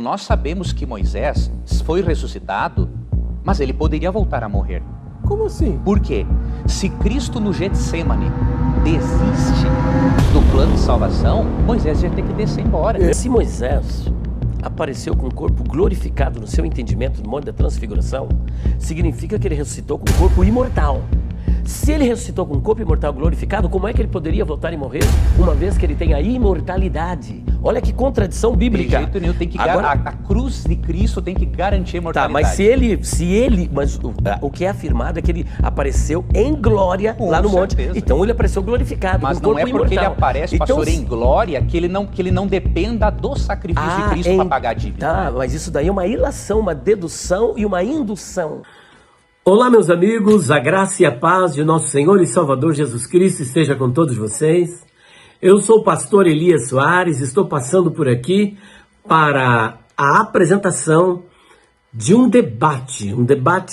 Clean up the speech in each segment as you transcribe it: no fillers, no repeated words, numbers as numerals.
Nós sabemos que Moisés foi ressuscitado, mas ele poderia voltar a morrer. Como assim? Por quê? Se Cristo no Getsemane desiste do plano de salvação, Moisés ia ter que descer embora. Se Moisés apareceu com o corpo glorificado no seu entendimento do Monte da Transfiguração, significa que ele ressuscitou com o corpo imortal. Se ele ressuscitou com um corpo imortal glorificado, como é que ele poderia voltar e morrer, uma vez que ele tem a imortalidade? Olha que contradição bíblica. De jeito nenhum, tem que a cruz de Cristo tem que garantir a imortalidade. Tá, mas o que é afirmado é que ele apareceu em glória lá no monte. Então ele apareceu glorificado. Mas com não o corpo é porque imortal. ele aparece, pastor, em glória, que ele não dependa do sacrifício de Cristo para pagar a dívida. Tá, mas isso daí é uma ilação, uma dedução e uma indução. Olá, meus amigos, a graça e a paz de nosso Senhor e Salvador Jesus Cristo esteja com todos vocês. Eu sou o pastor Elias Soares, estou passando por aqui para a apresentação de um debate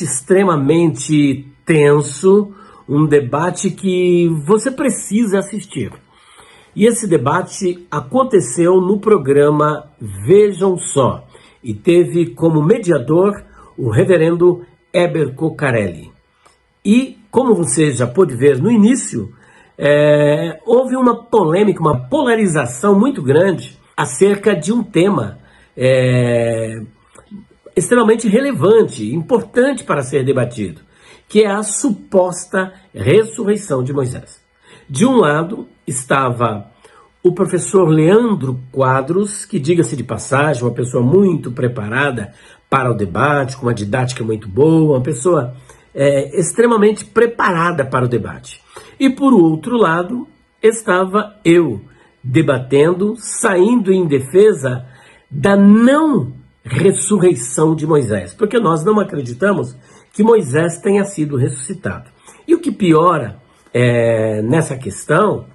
extremamente tenso, um debate que você precisa assistir. E esse debate aconteceu no programa Vejam Só, e teve como mediador o reverendo Heber Coccarelli. E, como você já pôde ver no início, houve uma polêmica, uma polarização muito grande acerca de um tema extremamente relevante, importante para ser debatido, que é a suposta ressurreição de Moisés. De um lado estava o professor Leandro Quadros, que, diga-se de passagem, uma pessoa muito preparada para o debate, com uma didática muito boa, uma pessoa extremamente preparada para o debate. E por outro lado, estava eu, debatendo, saindo em defesa da não ressurreição de Moisés, porque nós não acreditamos que Moisés tenha sido ressuscitado. E o que piora nessa questão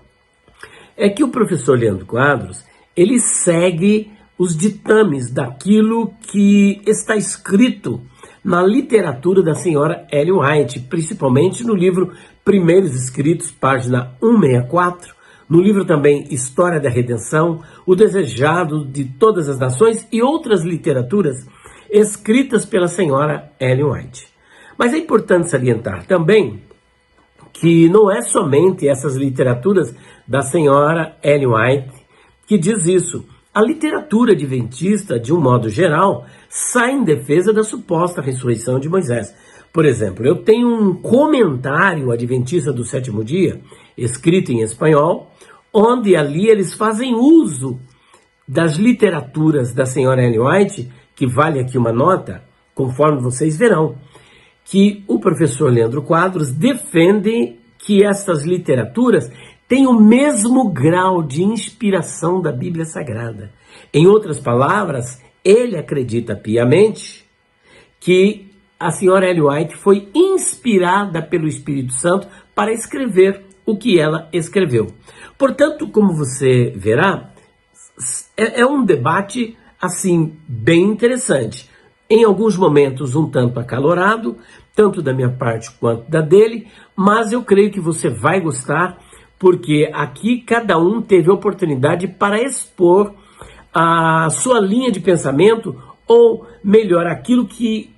é que o professor Leandro Quadros, ele segue os ditames daquilo que está escrito na literatura da senhora Ellen White, principalmente no livro Primeiros Escritos, página 164, no livro também História da Redenção, O Desejado de Todas as Nações e outras literaturas escritas pela senhora Ellen White. Mas é importante salientar também que não é somente essas literaturas da senhora Ellen White que diz isso. A literatura adventista, de um modo geral, sai em defesa da suposta ressurreição de Moisés. Por exemplo, eu tenho um comentário adventista do sétimo dia, escrito em espanhol, onde ali eles fazem uso das literaturas da senhora Ellen White, que vale aqui uma nota, conforme vocês verão, que o professor Leandro Quadros defende que essas literaturas têm o mesmo grau de inspiração da Bíblia Sagrada. Em outras palavras, ele acredita piamente que a senhora Ellen White foi inspirada pelo Espírito Santo para escrever o que ela escreveu. Portanto, como você verá, é um debate assim bem interessante. Em alguns momentos um tanto acalorado, tanto da minha parte quanto da dele, mas eu creio que você vai gostar, porque aqui cada um teve oportunidade para expor a sua linha de pensamento, ou melhor, aquilo que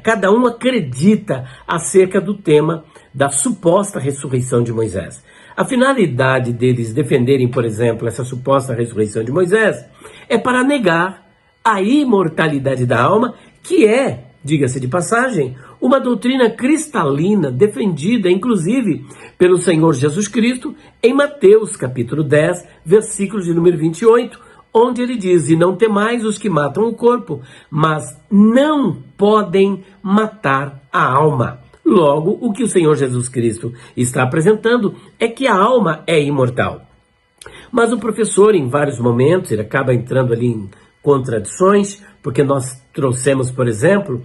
cada um acredita acerca do tema da suposta ressurreição de Moisés. A finalidade deles defenderem, por exemplo, essa suposta ressurreição de Moisés é para negar a imortalidade da alma, que é, diga-se de passagem, uma doutrina cristalina defendida, inclusive, pelo Senhor Jesus Cristo em Mateus, capítulo 10, versículo de número 28, onde ele diz: "E não temais os que matam o corpo, mas não podem matar a alma." Logo, o que o Senhor Jesus Cristo está apresentando é que a alma é imortal. Mas o professor, em vários momentos, ele acaba entrando ali em contradições, porque nós trouxemos, por exemplo,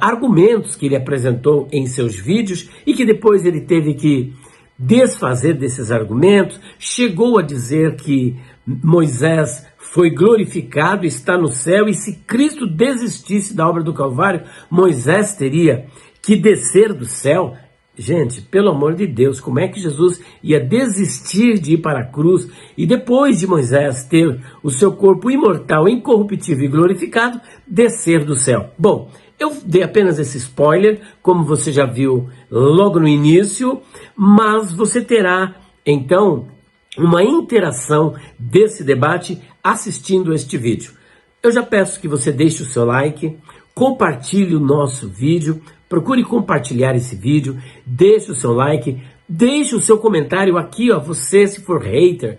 argumentos que ele apresentou em seus vídeos e que depois ele teve que desfazer desses argumentos. Chegou a dizer que Moisés foi glorificado, está no céu, e se Cristo desistisse da obra do Calvário, Moisés teria que descer do céu. Gente, pelo amor de Deus, como é que Jesus ia desistir de ir para a cruz e depois de Moisés ter o seu corpo imortal, incorruptível e glorificado, descer do céu? Bom, eu dei apenas esse spoiler, como você já viu logo no início, mas você terá, então, uma interação desse debate assistindo este vídeo. Eu já peço que você deixe o seu like, compartilhe o nosso vídeo, procure compartilhar esse vídeo, deixe o seu like, deixe o seu comentário aqui, ó, você se for hater,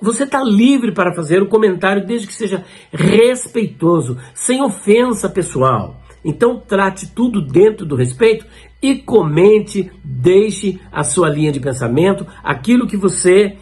você está livre para fazer o comentário desde que seja respeitoso, sem ofensa pessoal. Então trate tudo dentro do respeito e comente, deixe a sua linha de pensamento, aquilo que você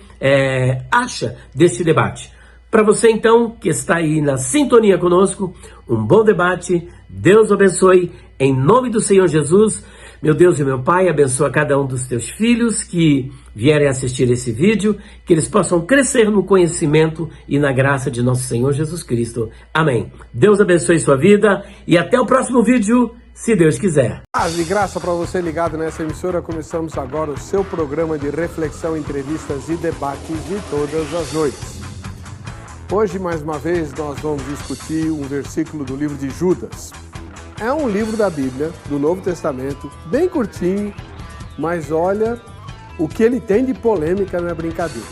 acha deste debate. Para você então que está aí na sintonia conosco, um bom debate, Deus abençoe, em nome do Senhor Jesus. Meu Deus e meu Pai, abençoa cada um dos teus filhos que vierem assistir esse vídeo, que eles possam crescer no conhecimento e na graça de nosso Senhor Jesus Cristo. Amém. Deus abençoe sua vida e até o próximo vídeo, se Deus quiser. Paz e graça para você ligado nessa emissora. Começamos agora o seu programa de reflexão, entrevistas e debates de todas as noites. Hoje, mais uma vez, nós vamos discutir um versículo do livro de Judas. É um livro da Bíblia, do Novo Testamento, bem curtinho, mas olha, o que ele tem de polêmica não é brincadeira.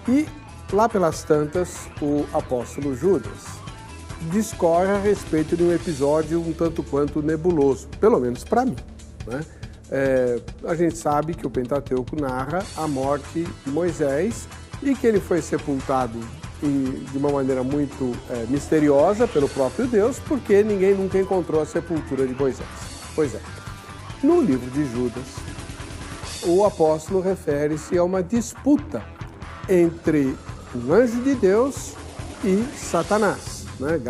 E lá pelas tantas, o apóstolo Judas discorre a respeito de um episódio um tanto quanto nebuloso, pelo menos para mim, né? A gente sabe que o Pentateuco narra a morte de Moisés e que ele foi sepultado de uma maneira muito misteriosa pelo próprio Deus, porque ninguém nunca encontrou a sepultura de Moisés. Pois é, no livro de Judas, o apóstolo refere-se a uma disputa entre o anjo de Deus e Satanás, né?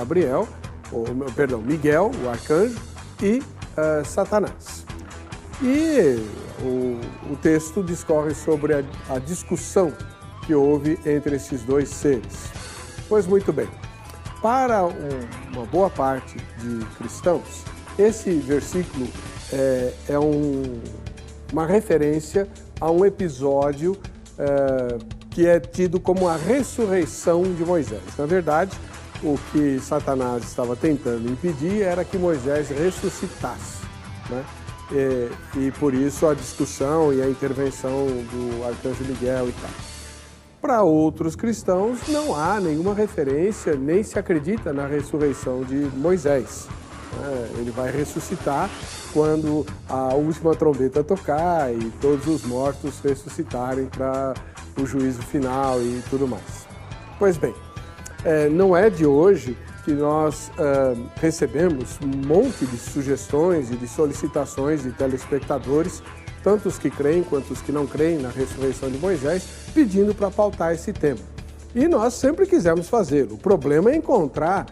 Miguel, o arcanjo, e Satanás. E o texto discorre sobre a discussão que houve entre esses dois seres. Pois muito bem, para uma boa parte de cristãos, esse versículo é uma referência a um episódio que é tido como a ressurreição de Moisés. Na verdade, o que Satanás estava tentando impedir era que Moisés ressuscitasse, né? E por isso a discussão e a intervenção do arcanjo Miguel e tal. Para outros cristãos, não há nenhuma referência, nem se acredita na ressurreição de Moisés. Ele vai ressuscitar quando a última trombeta tocar e todos os mortos ressuscitarem para o juízo final e tudo mais. Pois bem, não é de hoje que nós recebemos um monte de sugestões e de solicitações de telespectadores, tanto os que creem quanto os que não creem na ressurreição de Moisés, pedindo para pautar esse tema. E nós sempre quisemos fazê-lo. O problema é encontrar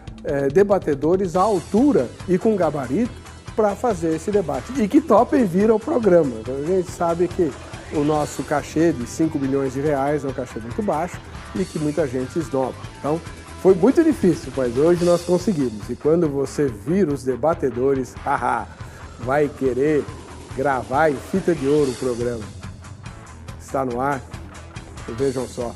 debatedores à altura e com gabarito para fazer esse debate e que topem vir ao programa. A gente sabe que o nosso cachê de 5 milhões de reais é um cachê muito baixo e que muita gente esnoba. Então, foi muito difícil, mas hoje nós conseguimos. E quando você vir os debatedores, vai querer gravar em fita de ouro o programa. Está no ar? Vejam só.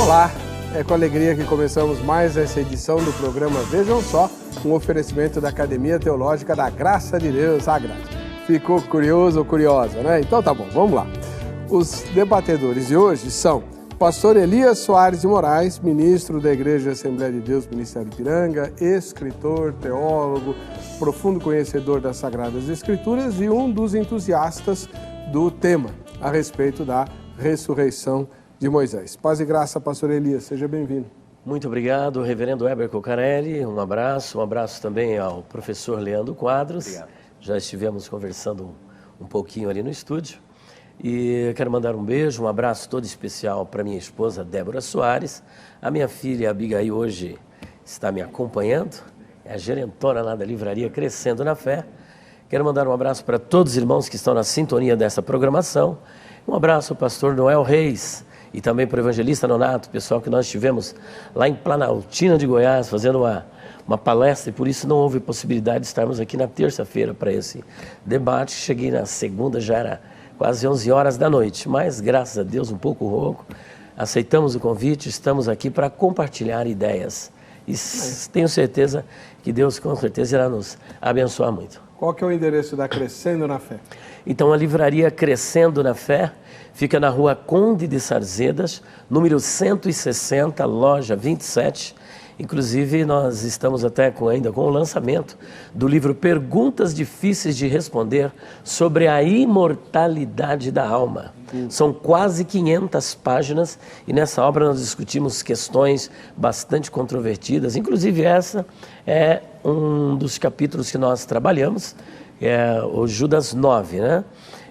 Olá, é com alegria que começamos mais essa edição do programa Vejam Só, um oferecimento da Academia Teológica da Graça de Deus, Graça. Ficou curioso ou curiosa, né? Então tá bom, vamos lá. Os debatedores de hoje são Pastor Elias Soares de Moraes, ministro da Igreja Assembleia de Deus, Ministério Ipiranga, escritor, teólogo, profundo conhecedor das Sagradas Escrituras e um dos entusiastas do tema a respeito da ressurreição de Moisés. Paz e graça, Pastor Elias, seja bem-vindo. Muito obrigado, reverendo Heber Cocarelli, um abraço também ao professor Leandro Quadros. Obrigado. Já estivemos conversando um pouquinho ali no estúdio. E quero mandar um beijo, um abraço todo especial para minha esposa Débora Soares. A minha filha Abigail hoje está me acompanhando, é a gerentona lá da livraria Crescendo na Fé. Quero mandar um abraço para todos os irmãos que estão na sintonia dessa programação. Um abraço ao pastor Noel Reis e também para o evangelista Nonato, pessoal que nós estivemos lá em Planaltina de Goiás fazendo uma palestra, e por isso não houve possibilidade de estarmos aqui na terça-feira para esse debate. Cheguei na segunda, já era quase 11 horas da noite, mas graças a Deus, um pouco rouco, aceitamos o convite, estamos aqui para compartilhar ideias. E tenho certeza que Deus com certeza irá nos abençoar muito. Qual que é o endereço da Crescendo na Fé? Então, a livraria Crescendo na Fé fica na rua Conde de Sarzedas, número 160, loja 27. Inclusive, nós estamos até ainda com o lançamento do livro Perguntas Difíceis de Responder sobre a imortalidade da alma. São quase 500 páginas e nessa obra nós discutimos questões bastante controvertidas. Inclusive, essa é um dos capítulos que nós trabalhamos, é o Judas 9, né?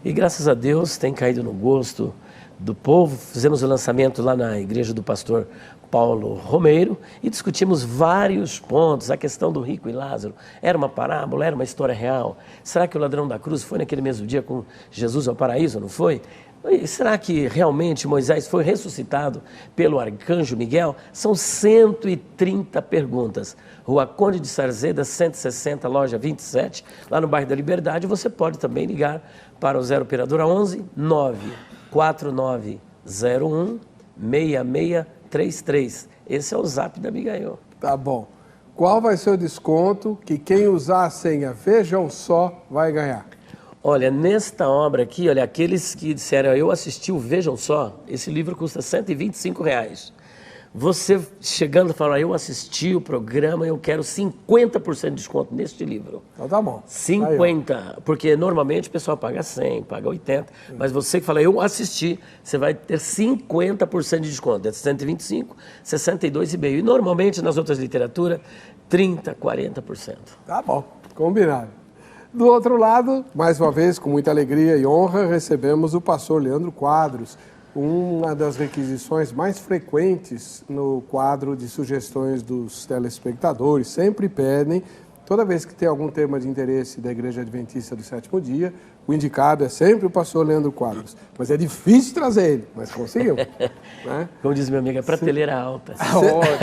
E graças a Deus tem caído no gosto do povo. Fizemos o lançamento lá na igreja do pastor Paulo Romeiro e discutimos vários pontos. A questão do rico e Lázaro, era uma parábola, era uma história real? Será que o ladrão da cruz foi naquele mesmo dia com Jesus ao paraíso, não foi? E será que realmente Moisés foi ressuscitado pelo arcanjo Miguel? São 130 perguntas. Rua Conde de Sarzedas, 160, loja 27, lá no bairro da Liberdade. Você pode também ligar para o 0 operadora 11 94901 6633. Esse é o zap da Abigail. Tá bom. Qual vai ser o desconto que quem usar a senha Vejam Só vai ganhar? Olha, nesta obra aqui, olha, aqueles que disseram, eu assisti o Vejam Só, esse livro custa R$125. Você chegando e falando, eu assisti o programa, eu quero 50% de desconto neste livro. Então tá bom. 50, aí, porque normalmente o pessoal paga 100, paga 80, mas você que fala, eu assisti, você vai ter 50% de desconto, é 125, 62,5. E normalmente nas outras literaturas, 30, 40%. Tá bom, combinado. Do outro lado, mais uma vez, com muita alegria e honra, recebemos o pastor Leandro Quadros, uma das requisições mais frequentes no quadro de sugestões dos telespectadores. Sempre pedem, toda vez que tem algum tema de interesse da Igreja Adventista do Sétimo Dia, o indicado é sempre o pastor Leandro Quadros. Mas é difícil trazer ele, mas conseguimos. Né? Como diz minha amiga, prateleira alta.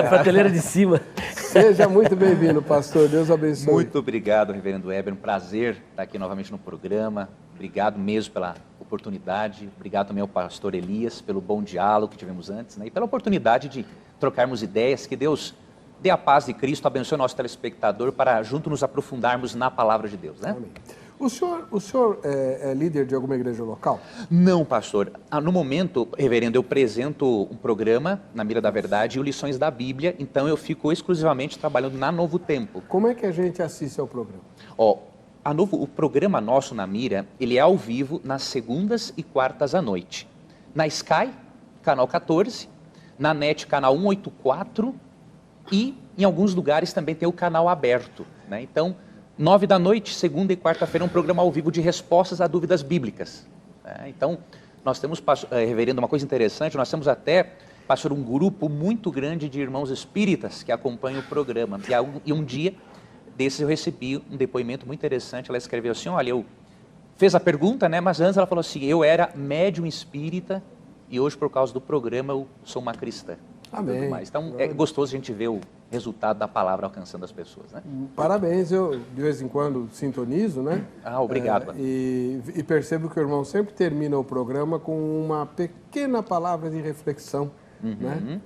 Prateleira de cima. Seja muito bem-vindo, pastor. Deus abençoe. Muito obrigado, reverendo Weber. Um prazer estar aqui novamente no programa. Obrigado mesmo pela oportunidade. Obrigado também ao pastor Elias pelo bom diálogo que tivemos antes, né? E pela oportunidade de trocarmos ideias. Que Deus dê a paz de Cristo, abençoe o nosso telespectador para junto nos aprofundarmos na palavra de Deus, né? Amém. O senhor é líder de alguma igreja local? Não, pastor. No momento, reverendo, eu apresento um programa na Mira da Verdade e o Lições da Bíblia, então eu fico exclusivamente trabalhando na Novo Tempo. Como é que a gente assiste ao programa? O programa nosso na Mira, ele é ao vivo nas segundas e quartas à noite. Na Sky, canal 14, na NET, canal 184 e em alguns lugares também tem o canal aberto, né? Então, 9 da noite, segunda e quarta-feira, é um programa ao vivo de respostas a dúvidas bíblicas. Então, nós temos, reverendo, uma coisa interessante, nós temos até, pastor, um grupo muito grande de irmãos espíritas que acompanham o programa. E um dia desses eu recebi um depoimento muito interessante. Ela escreveu assim, olha, fez a pergunta, né? Mas antes ela falou assim, eu era médium espírita e hoje, por causa do programa, eu sou uma cristã. Amém. Então, é gostoso a gente ver o resultado da palavra alcançando as pessoas, né? Parabéns, eu de vez em quando sintonizo, né? Obrigado. E percebo que o irmão sempre termina o programa com uma pequena palavra de reflexão, né?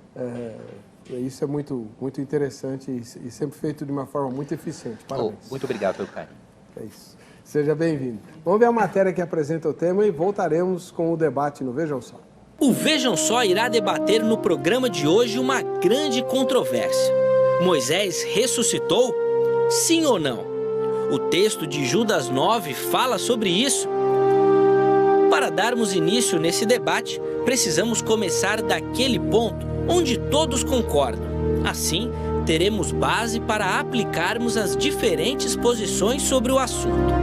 Isso é muito, muito interessante e sempre feito de uma forma muito eficiente. Parabéns. Muito obrigado pelo carinho. É isso. Seja bem-vindo. Vamos ver a matéria que apresenta o tema e voltaremos com o debate no Vejam Só. O Vejam Só irá debater no programa de hoje uma grande controvérsia. Moisés ressuscitou? Sim ou não? O texto de Judas 9 fala sobre isso. Para darmos início nesse debate, precisamos começar daquele ponto onde todos concordam. Assim, teremos base para aplicarmos as diferentes posições sobre o assunto.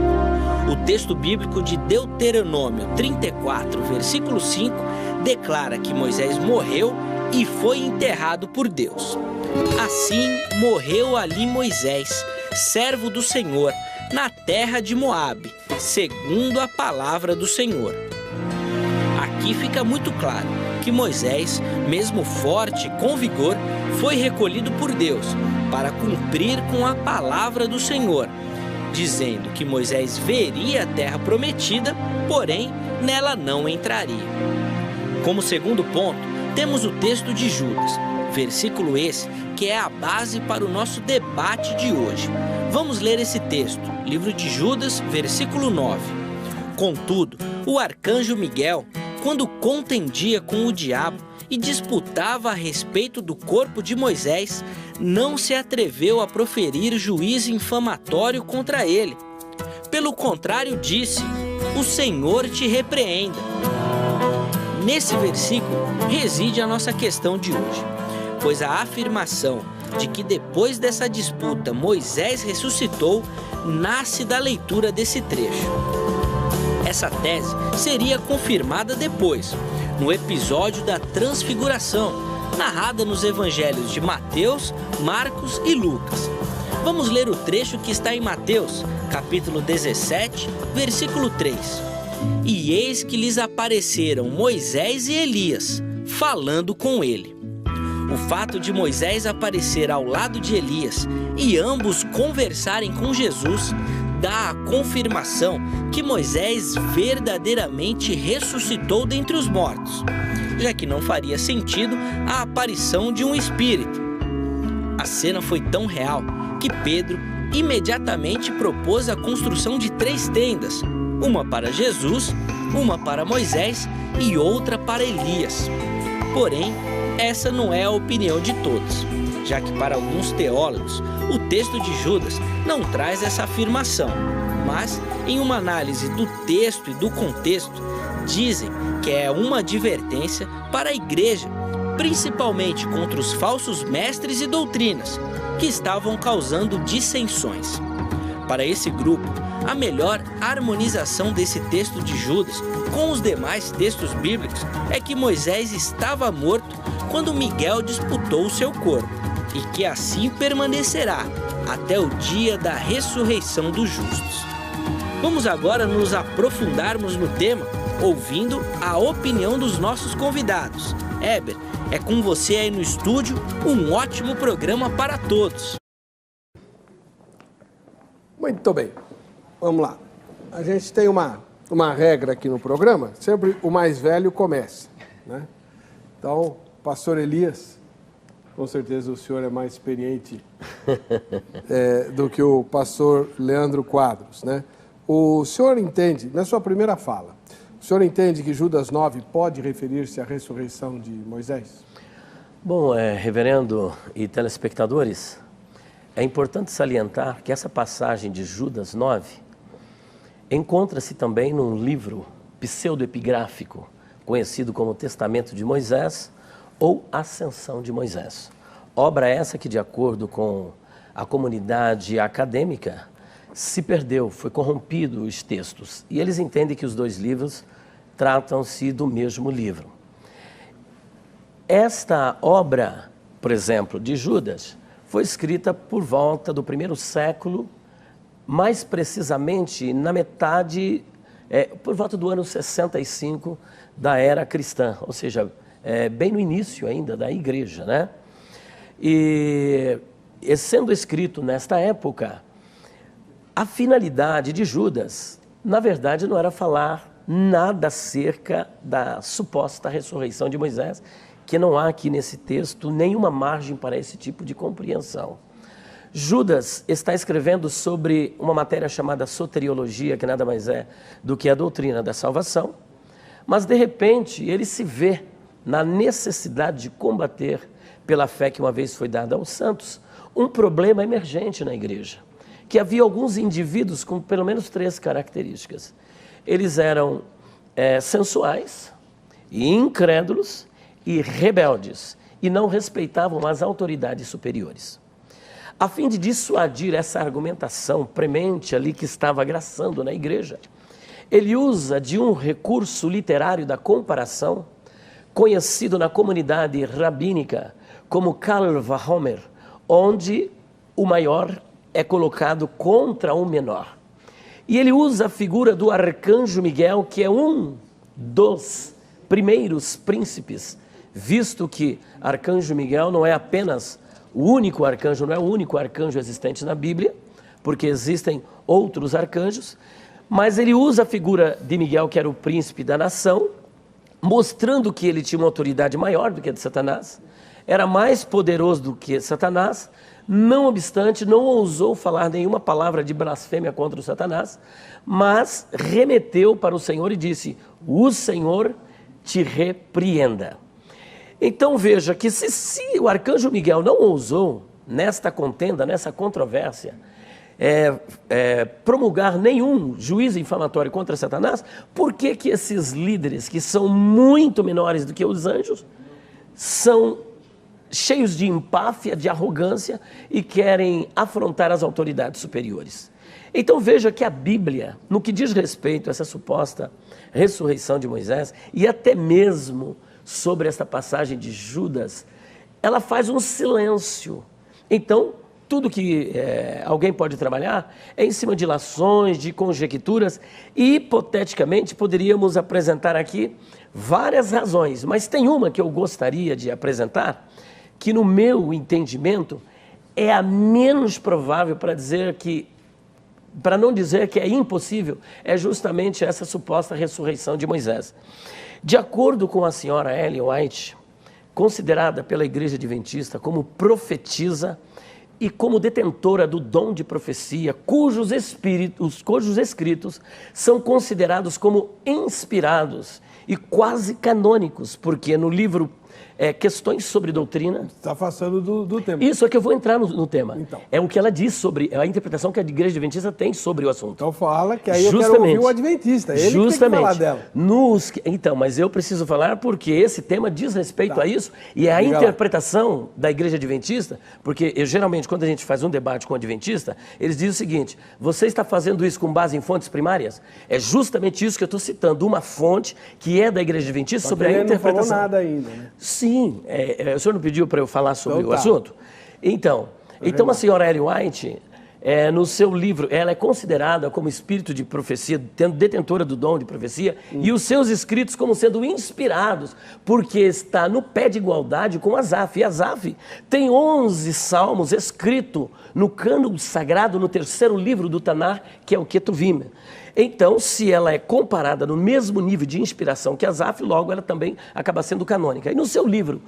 O texto bíblico de Deuteronômio 34, versículo 5, declara que Moisés morreu e foi enterrado por Deus. Assim, morreu ali Moisés, servo do Senhor, na terra de Moabe, segundo a palavra do Senhor. Aqui fica muito claro que Moisés, mesmo forte e com vigor, foi recolhido por Deus para cumprir com a palavra do Senhor, dizendo que Moisés veria a terra prometida, porém nela não entraria. Como segundo ponto, temos o texto de Judas, versículo esse que é a base para o nosso debate de hoje. Vamos ler esse texto, livro de Judas, versículo 9. Contudo, o arcanjo Miguel, quando contendia com o diabo e disputava a respeito do corpo de Moisés, não se atreveu a proferir juízo infamatório contra ele. Pelo contrário, disse: o Senhor te repreenda. Nesse versículo reside a nossa questão de hoje, pois a afirmação de que depois dessa disputa Moisés ressuscitou nasce da leitura desse trecho. Essa tese seria confirmada depois, no episódio da Transfiguração, narrada nos evangelhos de Mateus, Marcos e Lucas. Vamos ler o trecho que está em Mateus, capítulo 17, versículo 3. E eis que lhes apareceram Moisés e Elias, falando com ele. O fato de Moisés aparecer ao lado de Elias e ambos conversarem com Jesus dá a confirmação que Moisés verdadeiramente ressuscitou dentre os mortos, já que não faria sentido a aparição de um espírito. A cena foi tão real que Pedro imediatamente propôs a construção de 3 tendas, uma para Jesus, uma para Moisés e outra para Elias. Porém, essa não é a opinião de todos, já que para alguns teólogos o texto de Judas não traz essa afirmação, mas em uma análise do texto e do contexto, dizem que é uma advertência para a igreja, principalmente contra os falsos mestres e doutrinas, que estavam causando dissensões. Para esse grupo, a melhor harmonização desse texto de Judas com os demais textos bíblicos é que Moisés estava morto quando Miguel disputou o seu corpo, e que assim permanecerá até o dia da ressurreição dos justos. Vamos agora nos aprofundarmos no tema, ouvindo a opinião dos nossos convidados. Heber, é com você aí no estúdio, um ótimo programa para todos. Muito bem, vamos lá. A gente tem uma regra aqui no programa, sempre o mais velho começa, né? Então, pastor Elias, com certeza o senhor é mais experiente do que o pastor Leandro Quadros, né? O senhor entende, na sua primeira fala, o senhor entende que Judas 9 pode referir-se à ressurreição de Moisés? Bom, reverendo e telespectadores, é importante salientar que essa passagem de Judas 9 encontra-se também num livro pseudoepigráfico, conhecido como Testamento de Moisés ou Ascensão de Moisés. Obra essa que, de acordo com a comunidade acadêmica, se perdeu, foi corrompido os textos. E eles entendem que os 2 livros tratam-se do mesmo livro. Esta obra, por exemplo, de Judas, foi escrita por volta do 1º século, mais precisamente na metade, por volta do ano 65 da era cristã, ou seja, bem no início ainda da igreja, né? E sendo escrito nesta época, a finalidade de Judas, na verdade, não era falar nada acerca da suposta ressurreição de Moisés, que não há aqui nesse texto nenhuma margem para esse tipo de compreensão. Judas está escrevendo sobre uma matéria chamada soteriologia, que nada mais é do que a doutrina da salvação, mas de repente ele se vê na necessidade de combater, pela fé que uma vez foi dada aos santos, um problema emergente na igreja, que havia alguns indivíduos com pelo menos 3 características. Eles eram sensuais, e incrédulos e rebeldes, e não respeitavam as autoridades superiores. A fim de dissuadir essa argumentação premente ali que estava graçando na igreja, ele usa de um recurso literário da comparação, conhecido na comunidade rabínica como Kal Vachomer, onde o maior é colocado contra o menor. E ele usa a figura do arcanjo Miguel, que é um dos primeiros príncipes, visto que arcanjo Miguel não é apenas o único arcanjo, não é o único arcanjo existente na Bíblia, porque existem outros arcanjos, mas ele usa a figura de Miguel, que era o príncipe da nação, mostrando que ele tinha uma autoridade maior do que a de Satanás, era mais poderoso do que Satanás, não obstante, não ousou falar nenhuma palavra de blasfêmia contra o Satanás, mas remeteu para o Senhor e disse: o Senhor te repreenda. Então veja que se o arcanjo Miguel não ousou, nesta contenda, nessa controvérsia, promulgar nenhum juízo infamatório contra Satanás, por que que esses líderes, que são muito menores do que os anjos, são cheios de empáfia, de arrogância e querem afrontar as autoridades superiores? Então veja que a Bíblia, no que diz respeito a essa suposta ressurreição de Moisés, e até mesmo sobre esta passagem de Judas, ela faz um silêncio. Então, tudo que alguém pode trabalhar é em cima de ilações, de conjecturas, e hipoteticamente poderíamos apresentar aqui várias razões, mas tem uma que eu gostaria de apresentar, que no meu entendimento é a menos provável, para não dizer que é impossível, é justamente essa suposta ressurreição de Moisés. De acordo com a senhora Ellen White, considerada pela Igreja Adventista como profetisa e como detentora do dom de profecia, cujos escritos são considerados como inspirados e quase canônicos, porque no livro Questões sobre Doutrina... Está afastando do tema. Isso é que eu vou entrar no tema. Então. É o que ela diz sobre, a interpretação que a Igreja Adventista tem sobre o assunto. Então fala que aí eu quero ouvir o Adventista, ele que tem que falar dela. Então, mas eu preciso falar porque esse tema diz respeito a isso, e é a interpretação da Igreja Adventista, porque geralmente quando a gente faz um debate com o Adventista, eles dizem o seguinte: você está fazendo isso com base em fontes primárias? É justamente isso que eu estou citando, uma fonte que é da Igreja Adventista sobre a interpretação. Não falou nada ainda, né? Sim, o senhor não pediu para eu falar sobre o assunto? Então a senhora Ellen White, no seu livro, ela é considerada como espírito de profecia, detentora do dom de profecia, e os seus escritos como sendo inspirados, porque está no pé de igualdade com Asaf. E Asaf tem 11 salmos escritos no cânon sagrado, no terceiro livro do Tanar, que é o Ketuvim. Então, se ela é comparada no mesmo nível de inspiração que Asaf, logo ela também acaba sendo canônica. E no seu livro,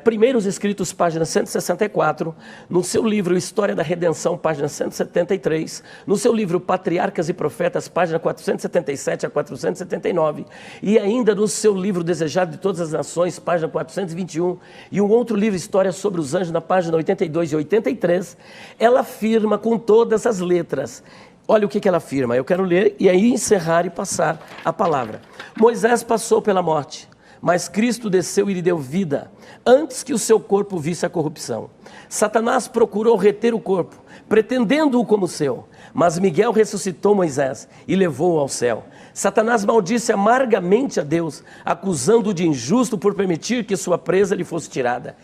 Primeiros Escritos, página 164, no seu livro História da Redenção, página 173, no seu livro Patriarcas e Profetas, página 477 a 479, e ainda no seu livro Desejado de Todas as Nações, página 421, e um outro livro, História sobre os Anjos, na página 82 e 83, ela afirma com todas as letras. Olha o que ela afirma, eu quero ler e aí encerrar e passar a palavra. Moisés passou pela morte, mas Cristo desceu e lhe deu vida, antes que o seu corpo visse a corrupção. Satanás procurou reter o corpo, pretendendo-o como seu, mas Miguel ressuscitou Moisés e levou-o ao céu. Satanás maldisse amargamente a Deus, acusando-o de injusto por permitir que sua presa lhe fosse tirada.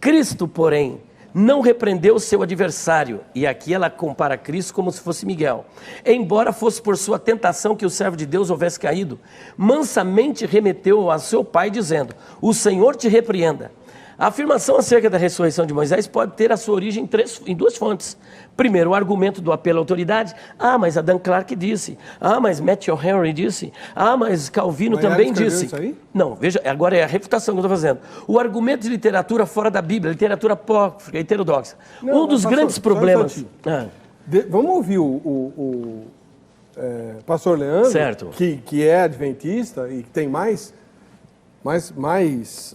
Cristo, porém, não repreendeu seu adversário, e aqui ela compara Cristo como se fosse Miguel. Embora fosse por sua tentação que o servo de Deus houvesse caído, mansamente remeteu-o a seu pai, dizendo: o Senhor te repreenda. A afirmação acerca da ressurreição de Moisés pode ter a sua origem em duas fontes. Primeiro, o argumento do apelo à autoridade. Mas Adam Clarke disse. Mas Matthew Henry disse. Mas Calvino também disse. Isso aí? Não, veja, agora é a refutação que eu estou fazendo. O argumento de literatura fora da Bíblia, literatura apócrifa, heterodoxa. Um dos grandes problemas... Vamos ouvir o pastor Leandro, certo, que é adventista e que tem mais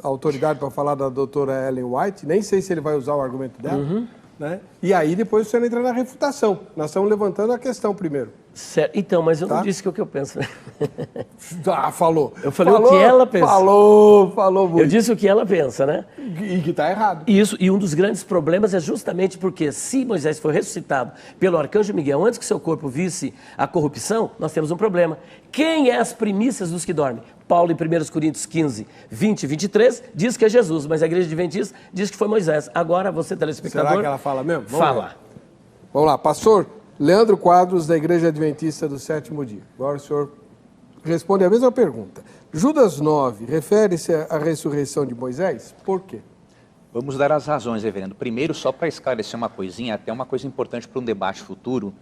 autoridade para falar da doutora Ellen White. Nem sei se ele vai usar o argumento dela. Né? E aí depois você entra na refutação. Nós estamos levantando a questão primeiro. Certo. Então, mas eu não disse o que eu penso. Falou. Eu falei o que ela pensa. Falou muito. Eu disse o que ela pensa, né? E que está errado. Isso, e um dos grandes problemas é justamente porque se Moisés foi ressuscitado pelo arcanjo Miguel antes que seu corpo visse a corrupção, nós temos um problema. Quem é as primícias dos que dormem? Paulo, em 1 Coríntios 15, 20 e 23, diz que é Jesus, mas a Igreja Adventista diz que foi Moisés. Agora, você, telespectador... Será que ela fala mesmo? Fala. Vamos lá, pastor Leandro Quadros, da Igreja Adventista do Sétimo Dia. Agora o senhor responde a mesma pergunta. Judas 9 refere-se à ressurreição de Moisés? Por quê? Vamos dar as razões, reverendo. Primeiro, só para esclarecer uma coisinha, até uma coisa importante para um debate futuro,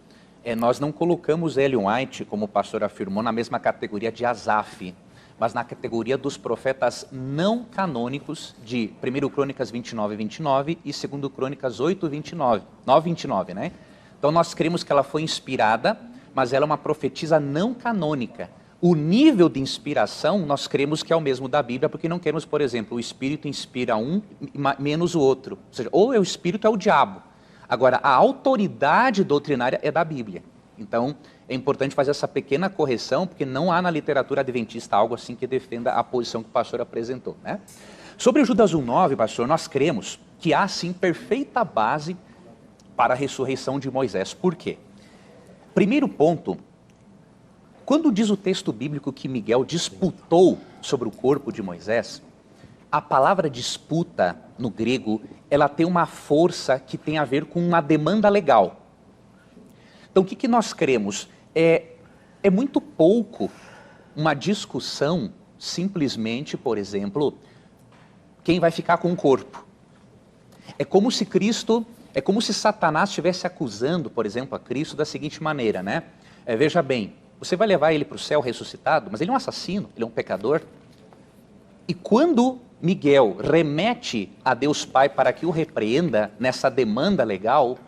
nós não colocamos Ellen White, como o pastor afirmou, na mesma categoria de Asaf, mas na categoria dos profetas não canônicos de 1 Crônicas 29, 29 e 2 Crônicas 8, 29, 9, 29, né? Então nós cremos que ela foi inspirada, mas ela é uma profetisa não canônica. O nível de inspiração, nós cremos que é o mesmo da Bíblia, porque não queremos, por exemplo, o Espírito inspira um menos o outro. Ou seja, ou é o Espírito ou é o diabo. Agora, a autoridade doutrinária é da Bíblia. Então, é importante fazer essa pequena correção, porque não há na literatura adventista algo assim que defenda a posição que o pastor apresentou, né? Sobre Judas 1,9, pastor, nós cremos que há, sim, perfeita base para a ressurreição de Moisés. Por quê? Primeiro ponto, quando diz o texto bíblico que Miguel disputou sobre o corpo de Moisés, a palavra disputa, no grego, ela tem uma força que tem a ver com uma demanda legal. Então, o que nós cremos? É muito pouco uma discussão, simplesmente, por exemplo, quem vai ficar com o corpo. É como se Satanás estivesse acusando, por exemplo, a Cristo da seguinte maneira, né? Veja bem, você vai levar ele para o céu ressuscitado, mas ele é um assassino, ele é um pecador. E quando Miguel remete a Deus Pai para que o repreenda nessa demanda legal,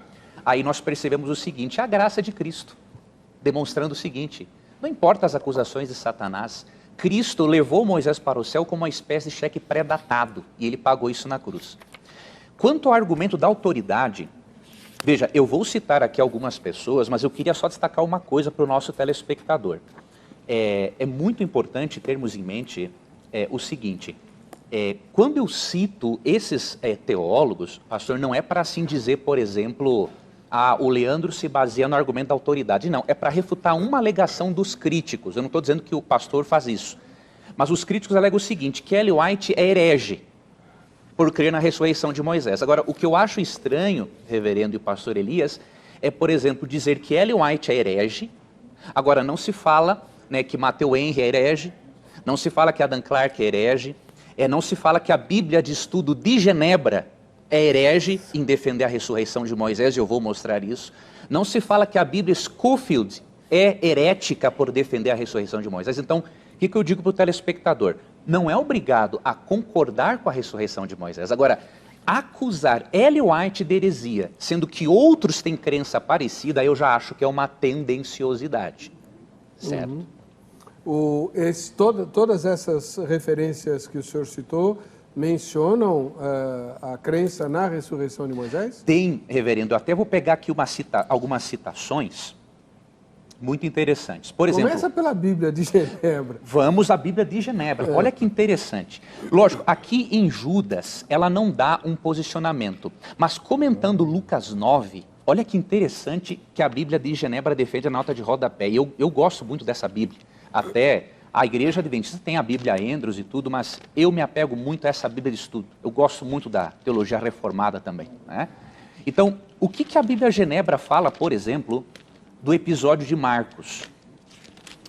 aí nós percebemos o seguinte, a graça de Cristo, demonstrando o seguinte, não importa as acusações de Satanás, Cristo levou Moisés para o céu como uma espécie de cheque pré-datado, e ele pagou isso na cruz. Quanto ao argumento da autoridade, veja, eu vou citar aqui algumas pessoas, mas eu queria só destacar uma coisa para o nosso telespectador. É muito importante termos em mente o seguinte, quando eu cito esses teólogos, pastor, não é para assim dizer, por exemplo, o Leandro se baseia no argumento da autoridade. Não, é para refutar uma alegação dos críticos. Eu não estou dizendo que o pastor faz isso. Mas os críticos alegam o seguinte, que Ellen White é herege por crer na ressurreição de Moisés. Agora, o que eu acho estranho, reverendo e pastor Elias, é, por exemplo, dizer que Ellen White é herege. Agora, não se fala, né, que Matthew Henry é herege, não se fala que Adam Clarke é herege, não se fala que a Bíblia de Estudo de Genebra é herege em defender a ressurreição de Moisés, e eu vou mostrar isso. Não se fala que a Bíblia Scofield é herética por defender a ressurreição de Moisés. Então, o que eu digo para o telespectador? Não é obrigado a concordar com a ressurreição de Moisés. Agora, acusar Ellen White de heresia, sendo que outros têm crença parecida, eu já acho que é uma tendenciosidade. Certo? Todas essas referências que o senhor citou mencionam a crença na ressurreição de Moisés? Tem, reverendo. Eu até vou pegar aqui algumas citações muito interessantes. Por exemplo, começa pela Bíblia de Genebra. Vamos à Bíblia de Genebra. Olha que interessante. Lógico, aqui em Judas, ela não dá um posicionamento. Mas comentando Lucas 9, olha que interessante que a Bíblia de Genebra defende a nota de rodapé. E eu gosto muito dessa Bíblia. Até a Igreja Adventista tem a Bíblia Andrews e tudo, mas eu me apego muito a essa Bíblia de estudo. Eu gosto muito da teologia reformada também, né? Então, o que a Bíblia Genebra fala, por exemplo, do episódio de Marcos?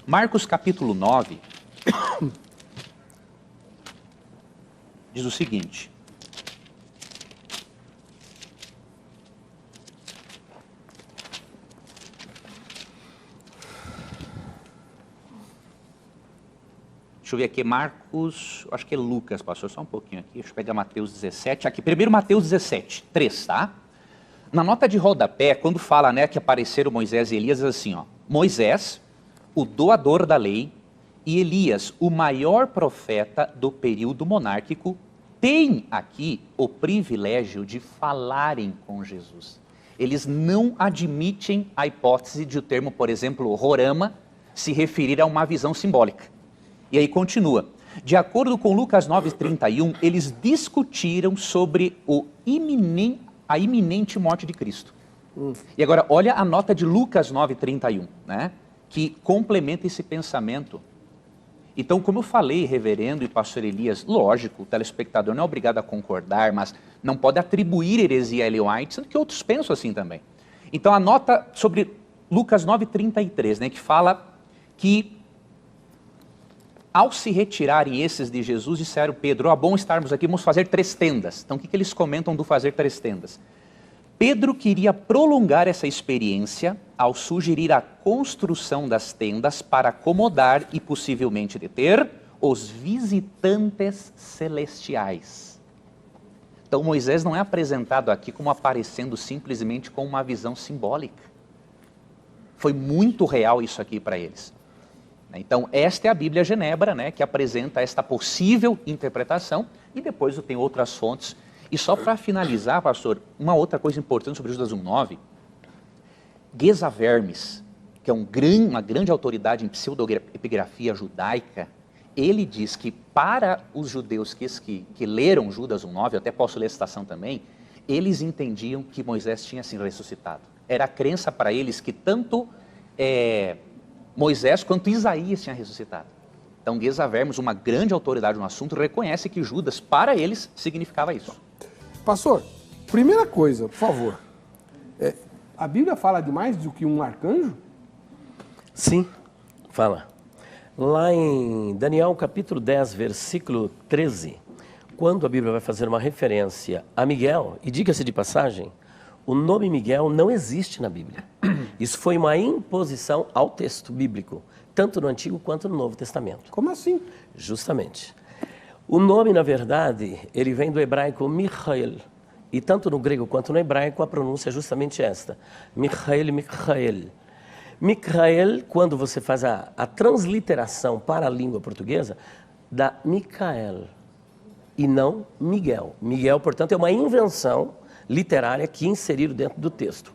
Marcos capítulo 9 diz o seguinte: deixa eu ver aqui, Marcos, acho que é Lucas, pastor, só um pouquinho aqui, deixa eu pegar Mateus 17, aqui, primeiro Mateus 17, 3, tá? Na nota de rodapé, quando fala, né, que apareceram Moisés e Elias, diz assim, ó, Moisés, o doador da lei, e Elias, o maior profeta do período monárquico, têm aqui o privilégio de falarem com Jesus. Eles não admitem a hipótese de o termo, por exemplo, Rorama, se referir a uma visão simbólica. E aí continua, de acordo com Lucas 9:31, eles discutiram sobre a iminente morte de Cristo. E agora, olha a nota de Lucas 9:31, né, que complementa esse pensamento. Então, como eu falei, reverendo e pastor Elias, lógico, o telespectador não é obrigado a concordar, mas não pode atribuir heresia a Ellen White, sendo que outros pensam assim também. Então, a nota sobre Lucas 9,33, né, que fala que ao se retirarem esses de Jesus, disseram Pedro, bom estarmos aqui, vamos fazer 3 tendas. Então, o que eles comentam do fazer 3 tendas? Pedro queria prolongar essa experiência ao sugerir a construção das tendas para acomodar e possivelmente deter os visitantes celestiais. Então Moisés não é apresentado aqui como aparecendo simplesmente com uma visão simbólica. Foi muito real isso aqui para eles. Então esta é a Bíblia Genebra, né, que apresenta esta possível interpretação, e depois tem outras fontes. E só para finalizar, pastor, uma outra coisa importante sobre Judas 1,9, Geza Vermes, que é uma grande autoridade em pseudoepigrafia judaica, ele diz que para os judeus que leram Judas 1,9, eu até posso ler a citação também, eles entendiam que Moisés tinha sido ressuscitado. Era a crença para eles que tanto Moisés quanto Isaías tinha ressuscitado. Então Geza Vermes, uma grande autoridade no assunto, reconhece que Judas, para eles, significava isso. Pastor, primeira coisa, por favor, a Bíblia fala de mais do que um arcanjo? Sim, fala. Lá em Daniel capítulo 10, versículo 13, quando a Bíblia vai fazer uma referência a Miguel, e diga-se de passagem, o nome Miguel não existe na Bíblia. Isso foi uma imposição ao texto bíblico, tanto no Antigo quanto no Novo Testamento. Como assim? Justamente. O nome, na verdade, ele vem do hebraico Michael, e tanto no grego quanto no hebraico a pronúncia é justamente esta, Michael, Michael. Michael, quando você faz a transliteração para a língua portuguesa, dá Micael, e não Miguel. Miguel, portanto, é uma invenção literária que inseriram dentro do texto.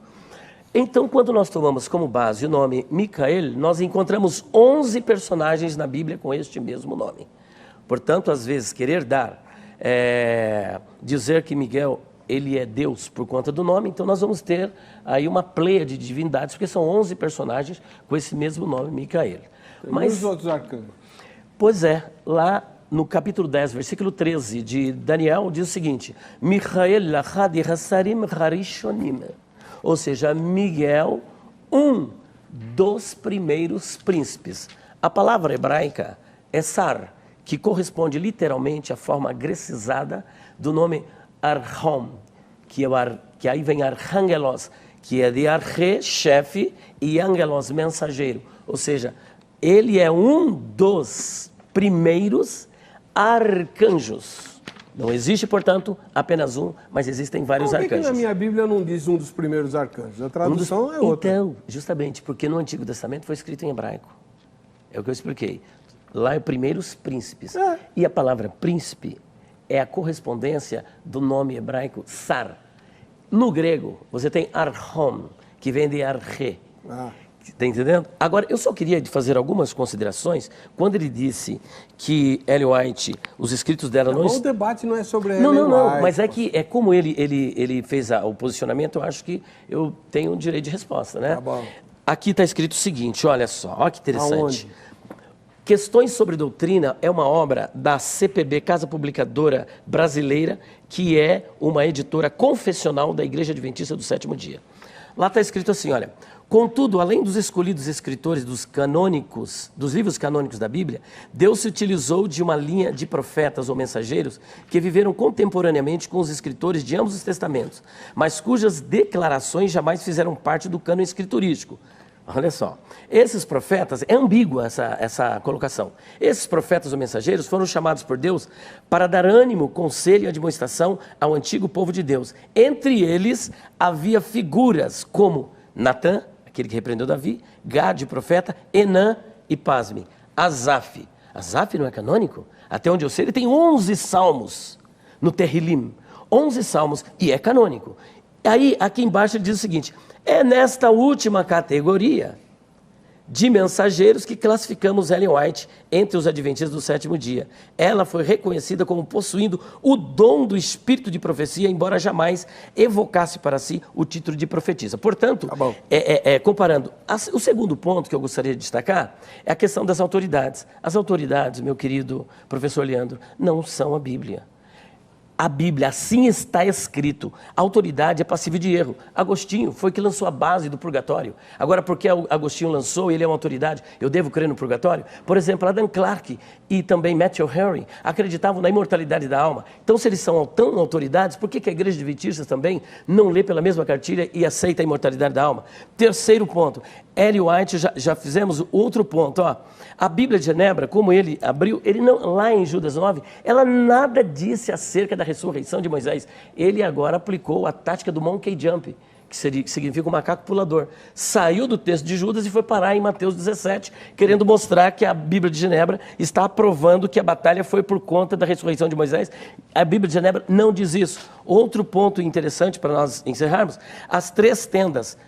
Então, quando nós tomamos como base o nome Micael, nós encontramos 11 personagens na Bíblia com este mesmo nome. Portanto, às vezes, querer dizer que Miguel, ele é Deus por conta do nome, então nós vamos ter aí uma pleia de divindades, porque são 11 personagens com esse mesmo nome, Micael. Mas os outros arcanos? Pois é, lá no capítulo 10, versículo 13 de Daniel, diz o seguinte, Michael lachad hassarim harishonim, ou seja, Miguel, um dos primeiros príncipes. A palavra hebraica é sar, que corresponde literalmente à forma grecizada do nome Archon, que aí vem Archangelos, que é de Arche, chefe, e Angelos, mensageiro. Ou seja, ele é um dos primeiros arcanjos. Não existe, portanto, apenas um, mas existem vários arcanjos. Por que na minha Bíblia não diz um dos primeiros arcanjos? A tradução é outra. Então, justamente, porque no Antigo Testamento foi escrito em hebraico. É o que eu expliquei. Lá é primeiros príncipes. E a palavra príncipe é a correspondência do nome hebraico sar. No grego, você tem archon, que vem de arche. Está entendendo? Agora, eu só queria fazer algumas considerações. Quando ele disse que Ellen White, os escritos dela não... O debate não é sobre Ellen White. Não, mas é como ele fez o posicionamento, eu acho que eu tenho um direito de resposta, né? Tá bom. Aqui está escrito o seguinte, olha só, olha que interessante. Aonde? Questões sobre Doutrina é uma obra da CPB, Casa Publicadora Brasileira, que é uma editora confessional da Igreja Adventista do Sétimo Dia. Lá está escrito assim, olha, contudo, além dos escolhidos escritores dos livros canônicos da Bíblia, Deus se utilizou de uma linha de profetas ou mensageiros que viveram contemporaneamente com os escritores de ambos os testamentos, mas cujas declarações jamais fizeram parte do cânon escriturístico. Olha só, esses profetas, é ambígua essa colocação, esses profetas ou mensageiros foram chamados por Deus para dar ânimo, conselho e admoestação ao antigo povo de Deus. Entre eles havia figuras como Natã, aquele que repreendeu Davi, Gade, profeta, Enã e, pasme, Asaf. Asaf não é canônico? Até onde eu sei, ele tem 11 salmos no Terrilim, 11 salmos, e é canônico. Aí, aqui embaixo ele diz o seguinte, é nesta última categoria de mensageiros que classificamos Ellen White entre os adventistas do sétimo dia. Ela foi reconhecida como possuindo o dom do espírito de profecia, embora jamais evocasse para si o título de profetisa. Portanto, comparando, o segundo ponto que eu gostaria de destacar é a questão das autoridades. As autoridades, meu querido professor Leandro, não são a Bíblia. A Bíblia, assim está escrito. A autoridade é passível de erro. Agostinho foi que lançou a base do purgatório. Agora, porque Agostinho lançou, ele é uma autoridade, eu devo crer no purgatório? Por exemplo, Adam Clarke e também Matthew Henry acreditavam na imortalidade da alma. Então, se eles são tão autoridades, por que a Igreja Adventista também não lê pela mesma cartilha e aceita a imortalidade da alma? Terceiro ponto, Ellen White, já fizemos outro ponto. Ó. A Bíblia de Genebra, como ele abriu, ele não, lá em Judas 9, ela nada disse acerca da ressurreição de Moisés. Ele agora aplicou a tática do monkey jump, que significa o macaco pulador. Saiu do texto de Judas e foi parar em Mateus 17, querendo mostrar que a Bíblia de Genebra está aprovando que a batalha foi por conta da ressurreição de Moisés. A Bíblia de Genebra não diz isso. Outro ponto interessante para nós encerrarmos, as 3 tendas.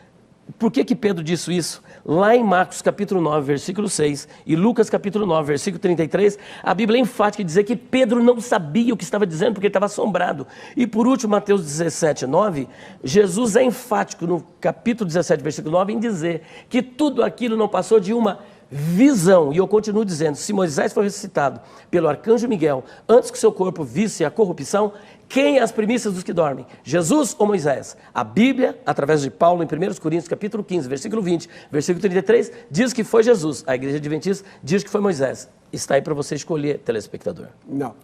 Por que Pedro disse isso? Lá em Marcos capítulo 9, versículo 6 e Lucas capítulo 9, versículo 33, a Bíblia é enfática em dizer que Pedro não sabia o que estava dizendo porque ele estava assombrado. E por último, Mateus 17, 9, Jesus é enfático no capítulo 17, versículo 9, em dizer que tudo aquilo não passou de uma visão. E eu continuo dizendo, se Moisés foi ressuscitado pelo arcanjo Miguel antes que seu corpo visse a corrupção, quem é as primícias dos que dormem? Jesus ou Moisés? A Bíblia, através de Paulo, em 1 Coríntios, capítulo 15, versículo 20, versículo 33, diz que foi Jesus. A Igreja Adventista diz que foi Moisés. Está aí para você escolher, telespectador. Não.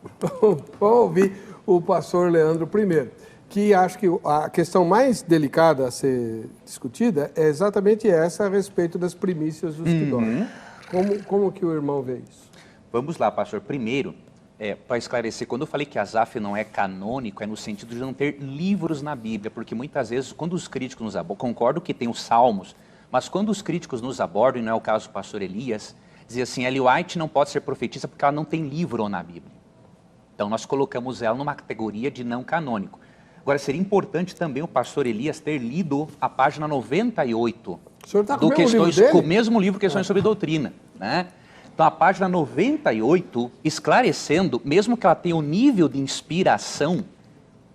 Vamos ouvir o pastor Leandro primeiro, que acho que a questão mais delicada a ser discutida é exatamente essa a respeito das primícias dos que dormem. Como que o irmão vê isso? Vamos lá, pastor. Primeiro, para esclarecer, quando eu falei que Asaf não é canônico, é no sentido de não ter livros na Bíblia, porque muitas vezes, quando os críticos nos abordam, concordo que tem os salmos, mas quando os críticos nos abordam, e não é o caso do pastor Elias, dizia assim, Ellen White não pode ser profetisa porque ela não tem livro na Bíblia. Então nós colocamos ela numa categoria de não canônico. Agora, seria importante também o pastor Elias ter lido a página 98 o senhor está do Questões, com o mesmo livro Questões sobre Doutrina, né? Então, a página 98, esclarecendo, mesmo que ela tenha o nível de inspiração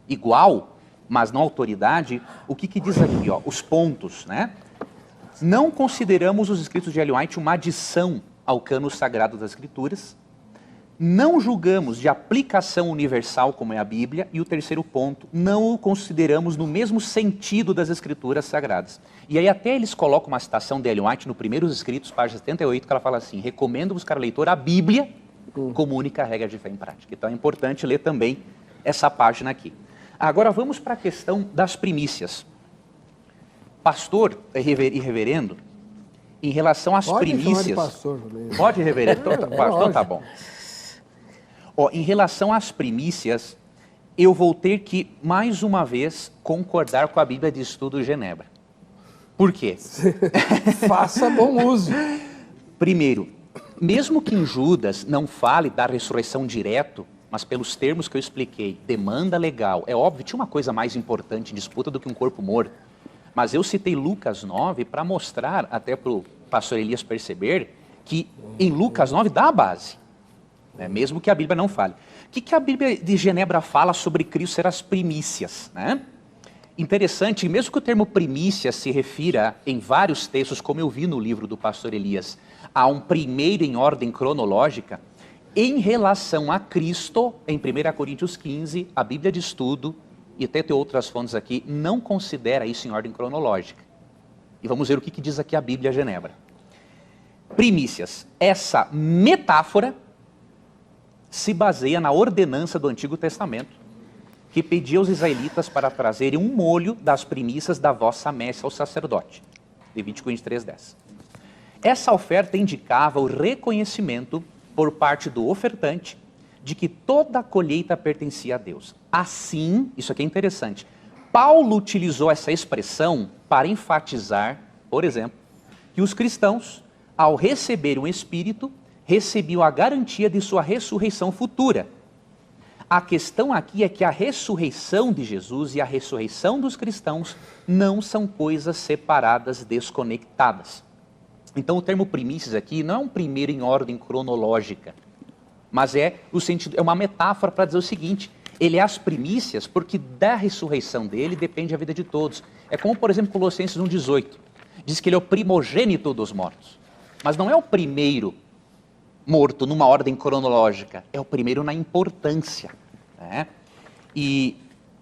igual, mas não autoridade, o que diz aqui, ó, os pontos, né? Não consideramos os escritos de Ellen White uma adição ao cano sagrado das Escrituras, não julgamos de aplicação universal como é a Bíblia, e o terceiro ponto, não o consideramos no mesmo sentido das Escrituras Sagradas. E aí até eles colocam uma citação de Ellen White no Primeiros Escritos, página 78, que ela fala assim, recomendo buscar ao leitor a Bíblia como única regra de fé em prática. Então é importante ler também essa página aqui. Agora vamos para a questão das primícias. Pastor e reverendo, em relação às primícias... Pastor, pode, reverendo? Então tá bom. Ó, em relação às primícias, eu vou ter que, mais uma vez, concordar com a Bíblia de Estudo de Genebra. Por quê? Faça bom uso. Primeiro, mesmo que em Judas não fale da ressurreição direto, mas pelos termos que eu expliquei, demanda legal, é óbvio, tinha uma coisa mais importante em disputa do que um corpo morto. Mas eu citei Lucas 9 para mostrar, até para o pastor Elias perceber, que em Lucas 9 dá a base. Né, mesmo que a Bíblia não fale. O que a Bíblia de Genebra fala sobre Cristo ser as primícias? Né? Interessante, mesmo que o termo primícia se refira em vários textos, como eu vi no livro do pastor Elias, a um primeiro em ordem cronológica, em relação a Cristo, em 1 Coríntios 15, a Bíblia de Estudo, e até tem outras fontes aqui, não considera isso em ordem cronológica. E vamos ver o que diz aqui a Bíblia de Genebra. Primícias, essa metáfora se baseia na ordenança do Antigo Testamento, que pedia aos israelitas para trazerem um molho das primícias da vossa messe ao sacerdote. Levítico 23:10. Essa oferta indicava o reconhecimento por parte do ofertante de que toda a colheita pertencia a Deus. Assim, isso aqui é interessante, Paulo utilizou essa expressão para enfatizar, por exemplo, que os cristãos, ao receber um Espírito, recebiam a garantia de sua ressurreição futura. A questão aqui é que a ressurreição de Jesus e a ressurreição dos cristãos não são coisas separadas, desconectadas. Então o termo primícias aqui não é um primeiro em ordem cronológica, mas é uma metáfora para dizer o seguinte: ele é as primícias porque da ressurreição dele depende a vida de todos. É como, por exemplo, Colossenses 1,18. Diz que ele é o primogênito dos mortos. Mas não é o primeiro morto numa ordem cronológica, é o primeiro na importância, né?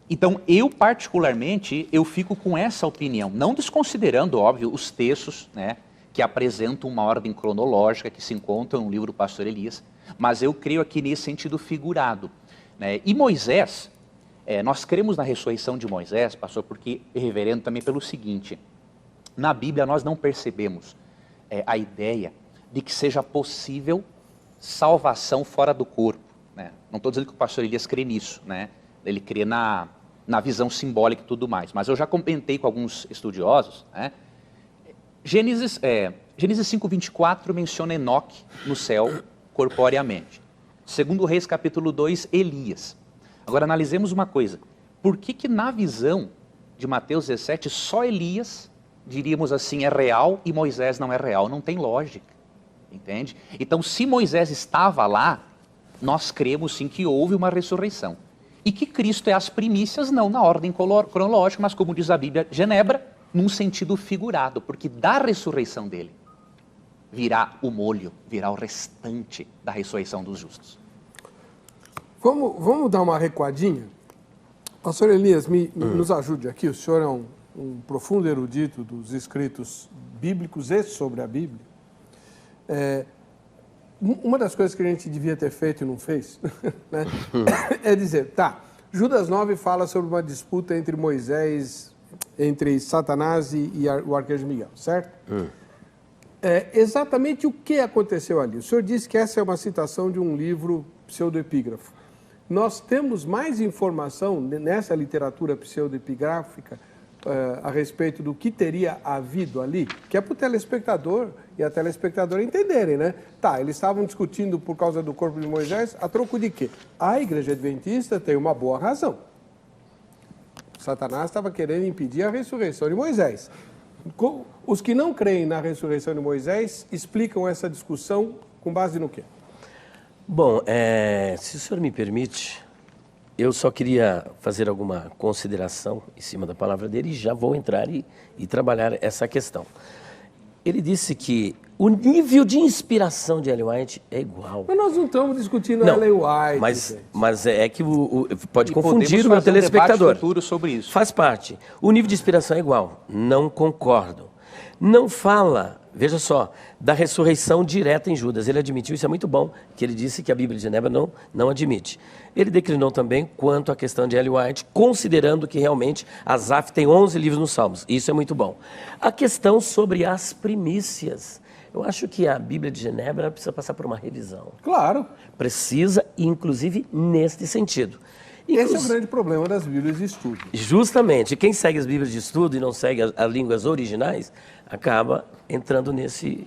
Então, eu particularmente, eu fico com essa opinião, não desconsiderando, óbvio, os textos, né, que apresentam uma ordem cronológica que se encontra no livro do pastor Elias, mas eu creio aqui nesse sentido figurado, né? E Moisés, nós cremos na ressurreição de Moisés, pastor, porque, reverendo, também pelo seguinte: na Bíblia nós não percebemos a ideia de que seja possível salvação fora do corpo, né? Não estou dizendo que o pastor Elias crê nisso, né? Ele crê na visão simbólica e tudo mais, mas eu já comentei com alguns estudiosos, né? Gênesis 5:24 menciona Enoque no céu corporeamente. Segundo Reis capítulo 2, Elias. Agora analisemos uma coisa: por que na visão de Mateus 17 só Elias, diríamos assim, é real e Moisés não é real? Não tem lógica, entende? Então, se Moisés estava lá, nós cremos sim que houve uma ressurreição. E que Cristo é as primícias, não na ordem cronológica, mas como diz a Bíblia, Genebra, num sentido figurado, porque da ressurreição dele virá o molho, virá o restante da ressurreição dos justos. Vamos dar uma recuadinha? Pastor Elias, nos ajude aqui. O senhor é um profundo erudito dos escritos bíblicos e sobre a Bíblia. Uma das coisas que a gente devia ter feito e não fez, né, é dizer, Judas 9 fala sobre uma disputa entre Moisés, entre Satanás e o arcanjo Miguel, certo? Exatamente o que aconteceu ali? O senhor disse que essa é uma citação de um livro pseudoepígrafo. Nós temos mais informação nessa literatura pseudoepigráfica a respeito do que teria havido ali, que é para o telespectador e a telespectadora entenderem, né? Eles estavam discutindo por causa do corpo de Moisés, a troco de quê? A Igreja Adventista tem uma boa razão. Satanás estava querendo impedir a ressurreição de Moisés. Os que não creem na ressurreição de Moisés explicam essa discussão com base no quê? Bom, se o senhor me permite, eu só queria fazer alguma consideração em cima da palavra dele e já vou entrar e trabalhar essa questão. Ele disse que o nível de inspiração de Ellen White é igual. Mas nós não estamos discutindo Ellen White. Mas é que pode confundir o meu telespectador. Um futuro sobre isso. Faz parte. O nível de inspiração é igual. Não concordo. Não fala, veja só, da ressurreição direta em Judas. Ele admitiu, isso é muito bom, que ele disse que a Bíblia de Genebra não admite. Ele declinou também quanto à questão de Ellen White, considerando que realmente Asaf tem 11 livros nos Salmos. Isso é muito bom. A questão sobre as primícias. Eu acho que a Bíblia de Genebra precisa passar por uma revisão. Claro. Precisa, inclusive, neste sentido. Esse é o grande problema das Bíblias de estudo. Justamente. Quem segue as Bíblias de estudo e não segue as línguas originais, acaba entrando nesse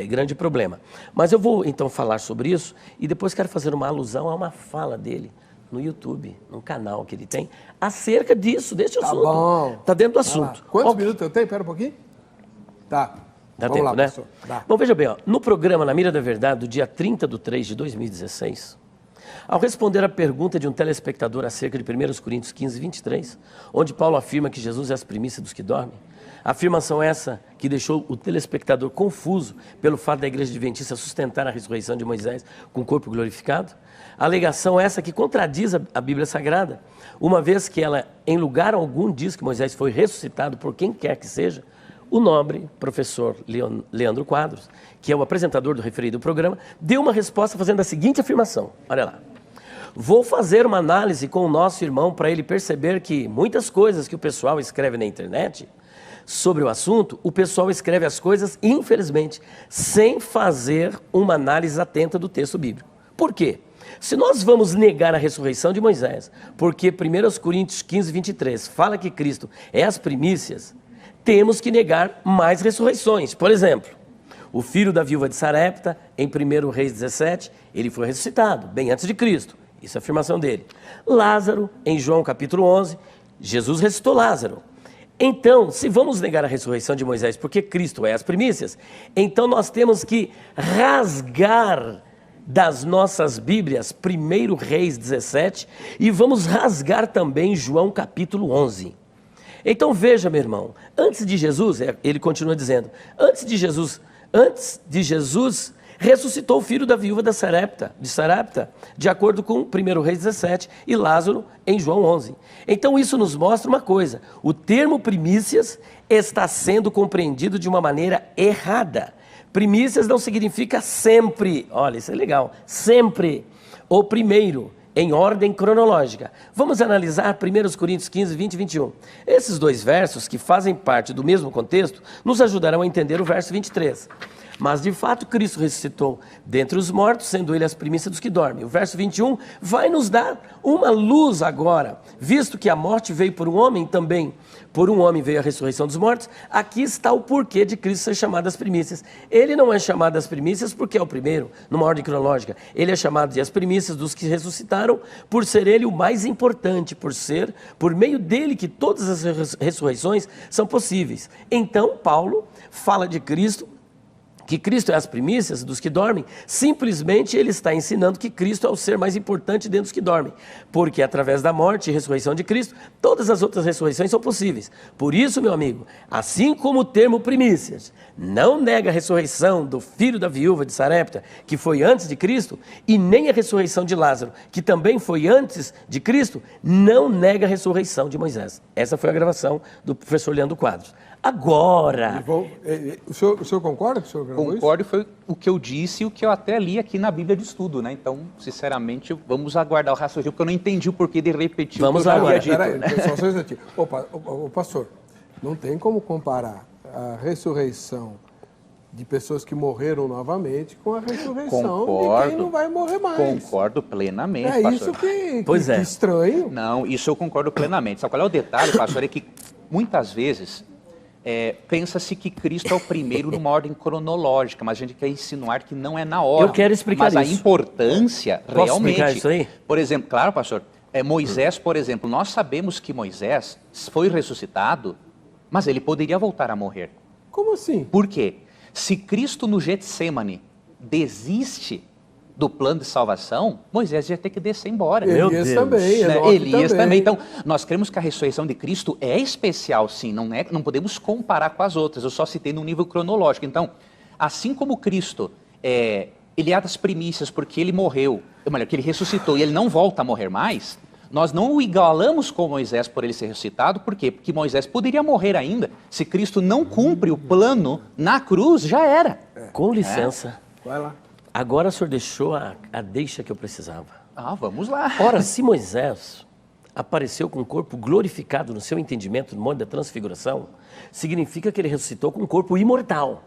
grande problema. Mas eu vou, então, falar sobre isso e depois quero fazer uma alusão a uma fala dele no YouTube, num canal que ele tem, acerca deste assunto. Bom. Tá dentro do assunto. Quantos minutos eu tenho? Espera um pouquinho. Tá. Dá Vamos tempo, lá, né? pastor. Dá. Bom, veja bem, no programa Na Mira da Verdade, do dia 30/3/2016, ao responder a pergunta de um telespectador acerca de 1 Coríntios 15:23, onde Paulo afirma que Jesus é as primícias dos que dormem, afirmação essa que deixou o telespectador confuso pelo fato da Igreja Adventista sustentar a ressurreição de Moisés com o corpo glorificado, a alegação essa que contradiz a Bíblia Sagrada, uma vez que ela, em lugar algum, diz que Moisés foi ressuscitado por quem quer que seja. O nobre professor Leandro Quadros, que é o apresentador do referido programa, deu uma resposta fazendo a seguinte afirmação. Olha lá. Vou fazer uma análise com o nosso irmão para ele perceber que muitas coisas que o pessoal escreve na internet sobre o assunto, o pessoal escreve as coisas, infelizmente, sem fazer uma análise atenta do texto bíblico. Por quê? Se nós vamos negar a ressurreição de Moisés, porque 1 Coríntios 15:23 fala que Cristo é as primícias, temos que negar mais ressurreições. Por exemplo, o filho da viúva de Sarepta, em 1 Reis 17, ele foi ressuscitado, bem antes de Cristo. Isso é a afirmação dele. Lázaro, em João capítulo 11, Jesus ressuscitou Lázaro. Então, se vamos negar a ressurreição de Moisés porque Cristo é as primícias, então nós temos que rasgar das nossas Bíblias 1 Reis 17 e vamos rasgar também João capítulo 11. Então veja, meu irmão, antes de Jesus, ele continua dizendo, antes de Jesus ressuscitou o filho da viúva de Sarepta, de acordo com 1 Reis 17 e Lázaro em João 11. Então isso nos mostra uma coisa, o termo primícias está sendo compreendido de uma maneira errada. Primícias não significa sempre, olha, isso é legal, sempre, ou primeiro, em ordem cronológica. Vamos analisar 1 Coríntios 15, 20 e 21. Esses dois versos, que fazem parte do mesmo contexto, nos ajudarão a entender o verso 23. Mas, de fato, Cristo ressuscitou dentre os mortos, sendo ele as primícias dos que dormem. O verso 21 vai nos dar uma luz agora. Visto que a morte veio por um homem, também por um homem veio a ressurreição dos mortos. Aqui está o porquê de Cristo ser chamado as primícias. Ele não é chamado as primícias porque é o primeiro, numa ordem cronológica. Ele é chamado de as primícias dos que ressuscitaram, por ser ele o mais importante, por meio dele que todas as ressurreições são possíveis. Então, Paulo fala de Cristo, que Cristo é as primícias dos que dormem, simplesmente ele está ensinando que Cristo é o ser mais importante dentre os que dormem, porque através da morte e ressurreição de Cristo, todas as outras ressurreições são possíveis. Por isso, meu amigo, assim como o termo primícias não nega a ressurreição do filho da viúva de Sarepta, que foi antes de Cristo, e nem a ressurreição de Lázaro, que também foi antes de Cristo, não nega a ressurreição de Moisés. Essa foi a gravação do professor Leandro Quadros. Agora... O senhor concorda que o senhor gravou Concordo, isso? Foi o que eu disse e o que eu até li aqui na Bíblia de Estudo, né? Então, sinceramente, vamos aguardar o raciocínio, porque eu não entendi o porquê de repetir vamos o que eu agora. havia dito. Peraí, Né? só um instantinho. Ô, pastor, não tem como comparar a ressurreição de pessoas que morreram novamente com a ressurreição de quem não vai morrer mais. Concordo plenamente, É pastor. isso que Pois é. estranho. Não, isso eu concordo plenamente. Sabe qual é o detalhe, pastor? É que muitas vezes pensa-se que Cristo é o primeiro numa ordem cronológica, mas a gente quer insinuar que não é na ordem. Eu quero explicar mas isso. Mas a importância Posso realmente... explicar isso aí? Por exemplo, claro, pastor, Moisés, por exemplo, nós sabemos que Moisés foi ressuscitado, mas ele poderia voltar a morrer. Como assim? Por quê? Se Cristo no Getsemane desiste do plano de salvação, Moisés ia ter que descer embora. Meu Elias Deus. também, Né? Enoque Elias também. Então, nós cremos que a ressurreição de Cristo é especial, sim, não podemos comparar com as outras, eu só citei num nível cronológico. Então, assim como Cristo, ele é das primícias porque ele morreu, ou melhor, que ele ressuscitou e ele não volta a morrer mais, nós não o igualamos com Moisés por ele ser ressuscitado, por quê? Porque Moisés poderia morrer ainda, se Cristo não cumpre o plano na cruz, já era. Com licença. Vai lá. Agora o senhor deixou a deixa que eu precisava. Vamos lá. Ora, se Moisés apareceu com um corpo glorificado no seu entendimento no monte da transfiguração, significa que ele ressuscitou com um corpo imortal.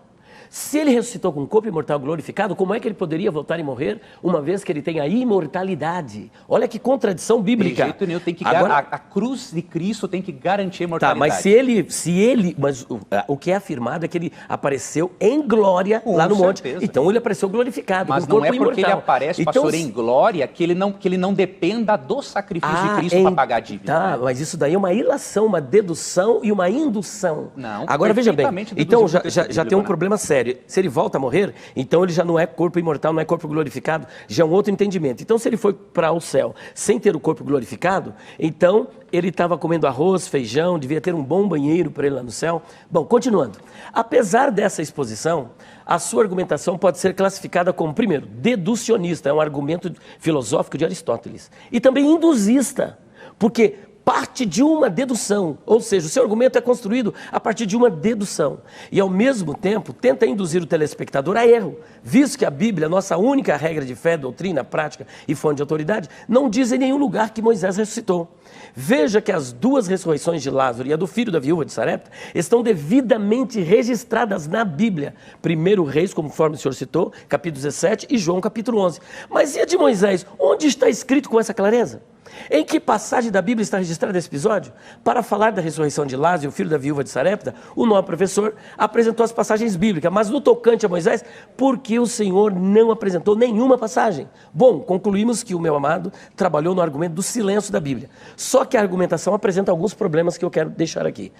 Se ele ressuscitou com um corpo imortal glorificado, como é que ele poderia voltar e morrer, uma vez que ele tem a imortalidade? Olha que contradição bíblica. De jeito nenhum, tem que Agora, a cruz de Cristo tem que garantir a tá, imortalidade. mas o que é afirmado é que ele apareceu em glória Com lá no monte. certeza. Então ele apareceu glorificado, Mas com o não corpo é porque imortal. ele aparece, Então, pastor, em glória, que ele não dependa do sacrifício de Cristo para pagar a dívida. Tá, mas isso daí é uma ilação, uma dedução e uma indução. Não, agora veja bem, perfeitamente então deduzível do já texto tem um bíblico, problema sério. Se ele volta a morrer, então ele já não é corpo imortal, não é corpo glorificado, já é um outro entendimento. Então se ele foi para o céu sem ter o corpo glorificado, então ele estava comendo arroz, feijão, devia ter um bom banheiro para ele lá no céu. Bom, continuando. Apesar dessa exposição, a sua argumentação pode ser classificada como, primeiro, deducionista, é um argumento filosófico de Aristóteles, e também induzista, porque parte de uma dedução, ou seja, o seu argumento é construído a partir de uma dedução. E, ao mesmo tempo, tenta induzir o telespectador a erro, visto que a Bíblia, nossa única regra de fé, doutrina, prática e fonte de autoridade, não diz em nenhum lugar que Moisés ressuscitou. Veja que as duas ressurreições de Lázaro e a do filho da viúva de Sarepta estão devidamente registradas na Bíblia. 1 Reis, conforme o senhor citou, capítulo 17, e João, capítulo 11. Mas e a de Moisés? Onde está escrito com essa clareza? Em que passagem da Bíblia está registrado esse episódio? Para falar da ressurreição de Lázaro, o filho da viúva de Sarepta, o nosso professor apresentou as passagens bíblicas, mas no tocante a Moisés, porque o Senhor não apresentou nenhuma passagem. Bom, concluímos que o meu amado trabalhou no argumento do silêncio da Bíblia. Só que a argumentação apresenta alguns problemas que eu quero deixar aqui.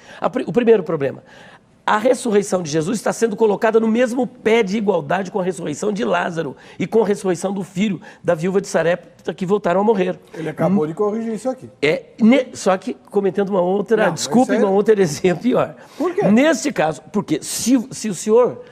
O primeiro problema: a ressurreição de Jesus está sendo colocada no mesmo pé de igualdade com a ressurreição de Lázaro e com a ressurreição do filho da viúva de Sarepta, que voltaram a morrer. Ele acabou de corrigir isso aqui. Só que cometendo uma outra, uma outra heresia pior. Por quê? Neste caso, porque se o Senhor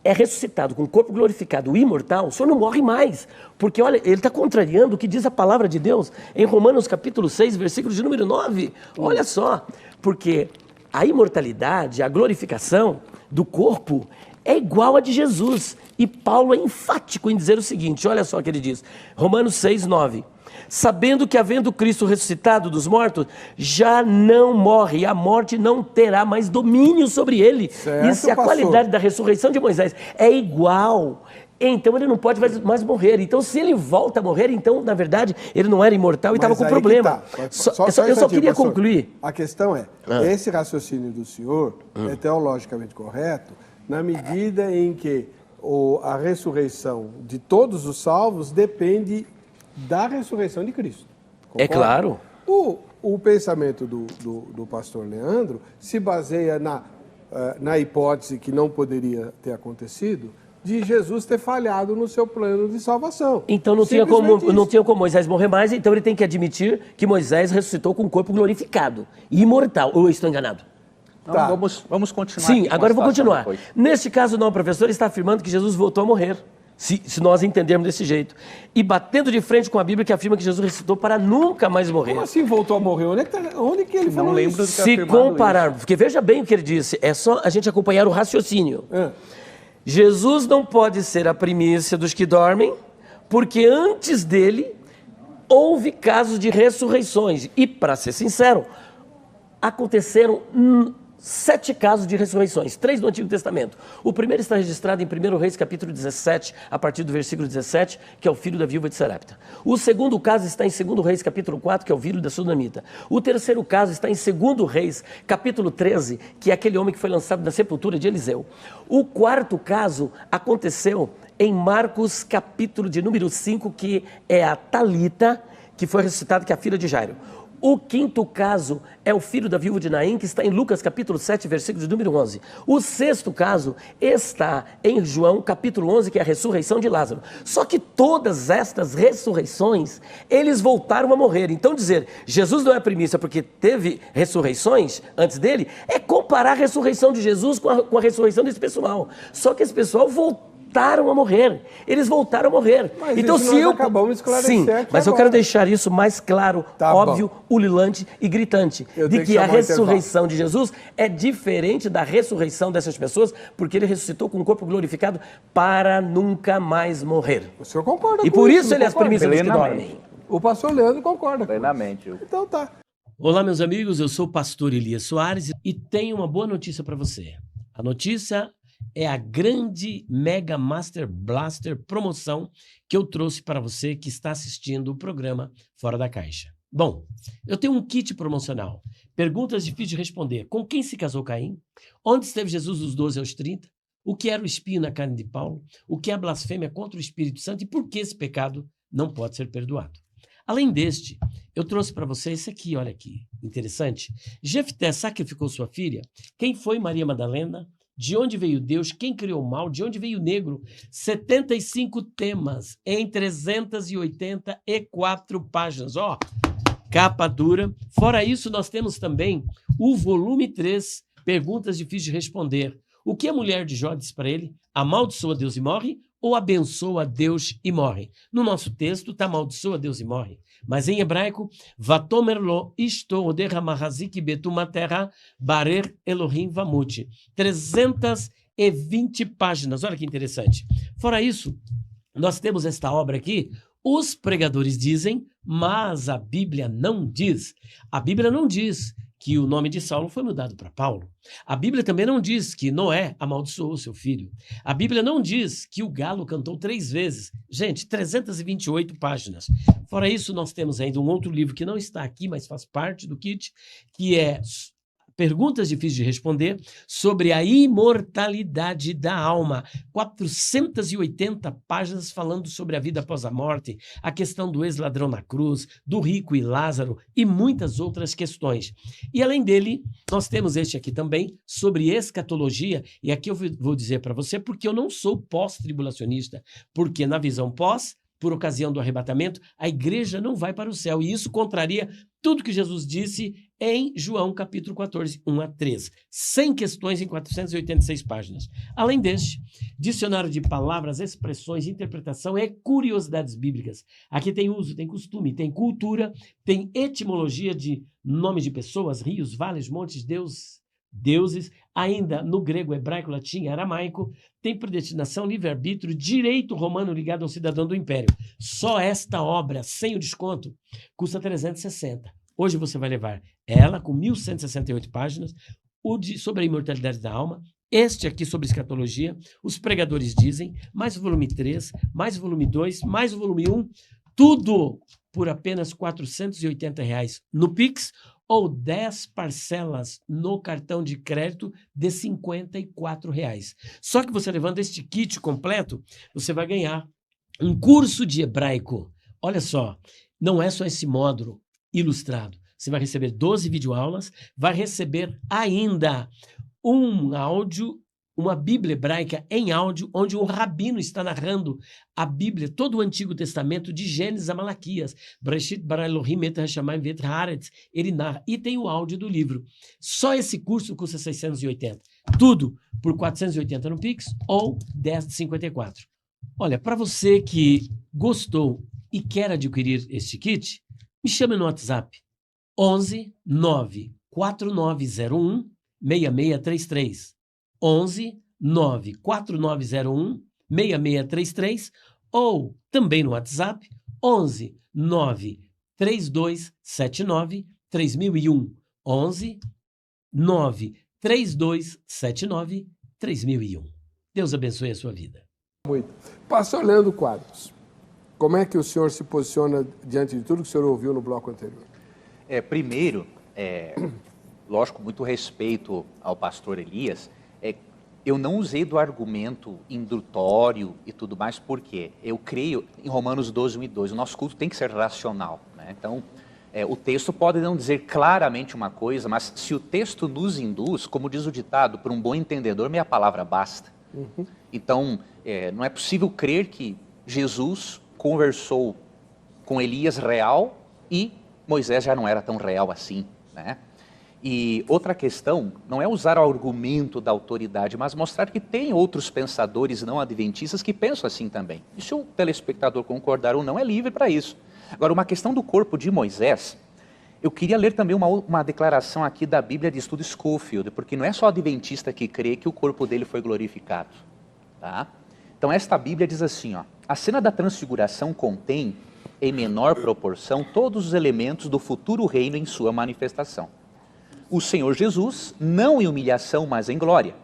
é ressuscitado com o corpo glorificado e imortal, o Senhor não morre mais. Porque, olha, ele está contrariando o que diz a palavra de Deus em Romanos capítulo 6, versículo de número 9. Olha só, porque a imortalidade, a glorificação do corpo é igual a de Jesus. E Paulo é enfático em dizer o seguinte, olha só o que ele diz, Romanos 6, 9. Sabendo que, havendo Cristo ressuscitado dos mortos, já não morre, a morte não terá mais domínio sobre ele. Certo, e se a qualidade da ressurreição de Moisés é igual, então ele não pode mais morrer. Então, se ele volta a morrer, então, na verdade, ele não era imortal e estava com problema. Eu só queria concluir. A questão é, esse raciocínio do senhor é teologicamente correto na medida em que a ressurreição de todos os salvos depende da ressurreição de Cristo. Concorda? É claro. O pensamento do pastor Leandro se baseia na hipótese que não poderia ter acontecido de Jesus ter falhado no seu plano de salvação. Então não tinha como Moisés morrer mais, então ele tem que admitir que Moisés ressuscitou com um corpo glorificado e imortal. Ou eu estou enganado? Tá. Vamos continuar. Sim, agora eu vou continuar. Depois. Neste caso, não, o professor está afirmando que Jesus voltou a morrer. Se nós entendermos desse jeito. E batendo de frente com a Bíblia que afirma que Jesus ressuscitou para nunca mais morrer. Como assim voltou a morrer? Onde que ele falou? Não lembro isso? de ter Se comparar, porque veja bem o que ele disse, é só a gente acompanhar o raciocínio. Jesus não pode ser a primícia dos que dormem, porque antes dele houve casos de ressurreições. E, para ser sincero, aconteceram 7 casos de ressurreições, 3 do Antigo Testamento. O primeiro está registrado em 1 Reis, capítulo 17, a partir do versículo 17, que é o filho da viúva de Sarepta. O segundo caso está em 2 Reis, capítulo 4, que é o filho da Sunamita. O terceiro caso está em 2 Reis, capítulo 13, que é aquele homem que foi lançado na sepultura de Eliseu. O quarto caso aconteceu em Marcos, capítulo de número 5, que é a Talita, que foi ressuscitada, que é a filha de Jairo. O quinto caso é o filho da viúva de Naim, que está em Lucas capítulo 7, versículo de número 11. O sexto caso está em João capítulo 11, que é a ressurreição de Lázaro. Só que todas estas ressurreições, eles voltaram a morrer. Então dizer, Jesus não é a primícia porque teve ressurreições antes dele, é comparar a ressurreição de Jesus com a ressurreição desse pessoal. Só que esse pessoal voltaram a morrer. Eles voltaram a morrer. Mas então, isso nós acabamos de esclarecer. Sim, mas eu quero deixar isso mais claro, óbvio, ululante e gritante. De que a ressurreição de Jesus é diferente da ressurreição dessas pessoas, porque ele ressuscitou com um corpo glorificado para nunca mais morrer. O senhor concorda e com por isso? isso ele é as primícias dos que dormem. O pastor Leandro concorda. Plenamente. Então tá. Olá, meus amigos, eu sou o pastor Elias Soares e tenho uma boa notícia para você. A notícia é a grande Mega Master Blaster promoção que eu trouxe para você que está assistindo o programa Fora da Caixa. Bom, eu tenho um kit promocional. Perguntas difíceis de responder. Com quem se casou Caim? Onde esteve Jesus dos 12 aos 30? O que era o espinho na carne de Paulo? O que é a blasfêmia contra o Espírito Santo? E por que esse pecado não pode ser perdoado? Além deste, eu trouxe para você esse aqui, olha aqui, interessante. Jefté sacrificou sua filha? Quem foi Maria Madalena? De onde veio Deus? Quem criou o mal? De onde veio o negro? 75 temas em 384 páginas. Ó, capa dura. Fora isso, nós temos também o volume 3, Perguntas Difíceis de Responder. O que a mulher de Jó disse para ele? Amaldiçoa Deus e morre ou abençoa Deus e morre? No nosso texto está amaldiçoa Deus e morre. Mas em hebraico, Vatomerlo isto derramahazik betumaterra barer Elohim vamut. 320 páginas, olha que interessante. Fora isso, nós temos esta obra aqui, Os Pregadores Dizem, mas a Bíblia não diz. A Bíblia não diz que o nome de Saulo foi mudado para Paulo. A Bíblia também não diz que Noé amaldiçoou seu filho. A Bíblia não diz que o galo cantou 3 vezes. Gente, 328 páginas. Fora isso, nós temos ainda um outro livro que não está aqui, mas faz parte do kit, que é Perguntas Difíceis de Responder sobre a imortalidade da alma. 480 páginas falando sobre a vida após a morte, a questão do ex-ladrão na cruz, do rico e Lázaro e muitas outras questões. E além dele, nós temos este aqui também sobre escatologia, e aqui eu vou dizer para você porque eu não sou pós-tribulacionista, porque na visão pós, por ocasião do arrebatamento, a igreja não vai para o céu, e isso contraria tudo que Jesus disse em João capítulo 14, 1 a 13. 100 questões em 486 páginas. Além deste, dicionário de palavras, expressões, interpretação e curiosidades bíblicas. Aqui tem uso, tem costume, tem cultura, tem etimologia de nomes de pessoas, rios, vales, montes, deuses, ainda no grego, hebraico, latim, aramaico, tem predestinação, livre-arbítrio, direito romano ligado ao cidadão do império. Só esta obra, sem o desconto, custa 360. Hoje você vai levar ela com 1.168 páginas, sobre a imortalidade da alma, este aqui sobre escatologia, os pregadores dizem, mais o volume 3, mais o volume 2, mais o volume 1, tudo por apenas R$ 480 no Pix, ou 10 parcelas no cartão de crédito de R$ 54. Só que você levando este kit completo, você vai ganhar um curso de hebraico. Olha só, não é só esse módulo ilustrado. Você vai receber 12 videoaulas, vai receber ainda um áudio, uma Bíblia hebraica em áudio, onde um rabino está narrando a Bíblia, todo o Antigo Testamento, de Gênesis a Malaquias. Bereshit bara Elohim et hashamayim ve'et haaretz. Ele narra. E tem o áudio do livro. Só esse curso custa 680. Tudo por 480 no Pix ou 10,54. Olha, para você que gostou e quer adquirir este kit, me chame no WhatsApp. 11 94901 6633. 11 94901 6633 ou também no WhatsApp 11 93279 3001. 11 93279 3001. Deus abençoe a sua vida. Muito. Pastor Leandro Quadros, como é que o senhor se posiciona diante de tudo que o senhor ouviu no bloco anterior? Primeiro, lógico, muito respeito ao pastor Elias, eu não usei do argumento indutório e tudo mais, porque eu creio em Romanos 12, 1 e 2, o nosso culto tem que ser racional, né? Então, o texto pode não dizer claramente uma coisa, mas se o texto nos induz, como diz o ditado, para um bom entendedor, meia palavra basta. Uhum. Então, não é possível crer que Jesus conversou com Elias real e Moisés já não era tão real assim, né? E outra questão não é usar o argumento da autoridade, mas mostrar que tem outros pensadores não adventistas que pensam assim também. E se o telespectador concordar ou não, é livre para isso. Agora, uma questão do corpo de Moisés, eu queria ler também uma declaração aqui da Bíblia de Estudo Scofield, porque não é só adventista que crê que o corpo dele foi glorificado, tá? Então, esta Bíblia diz assim, ó, a cena da transfiguração contém, em menor proporção, todos os elementos do futuro reino em sua manifestação. O Senhor Jesus, não em humilhação, mas em glória.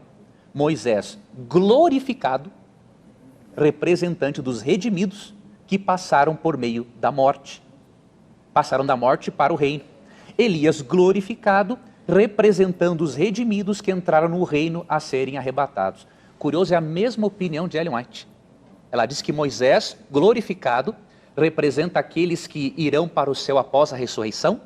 Moisés, glorificado, representante dos redimidos que passaram por meio da morte. Passaram da morte para o reino. Elias, glorificado, representando os redimidos que entraram no reino a serem arrebatados. Curioso, é a mesma opinião de Ellen White. Ela diz que Moisés, glorificado, representa aqueles que irão para o céu após a ressurreição,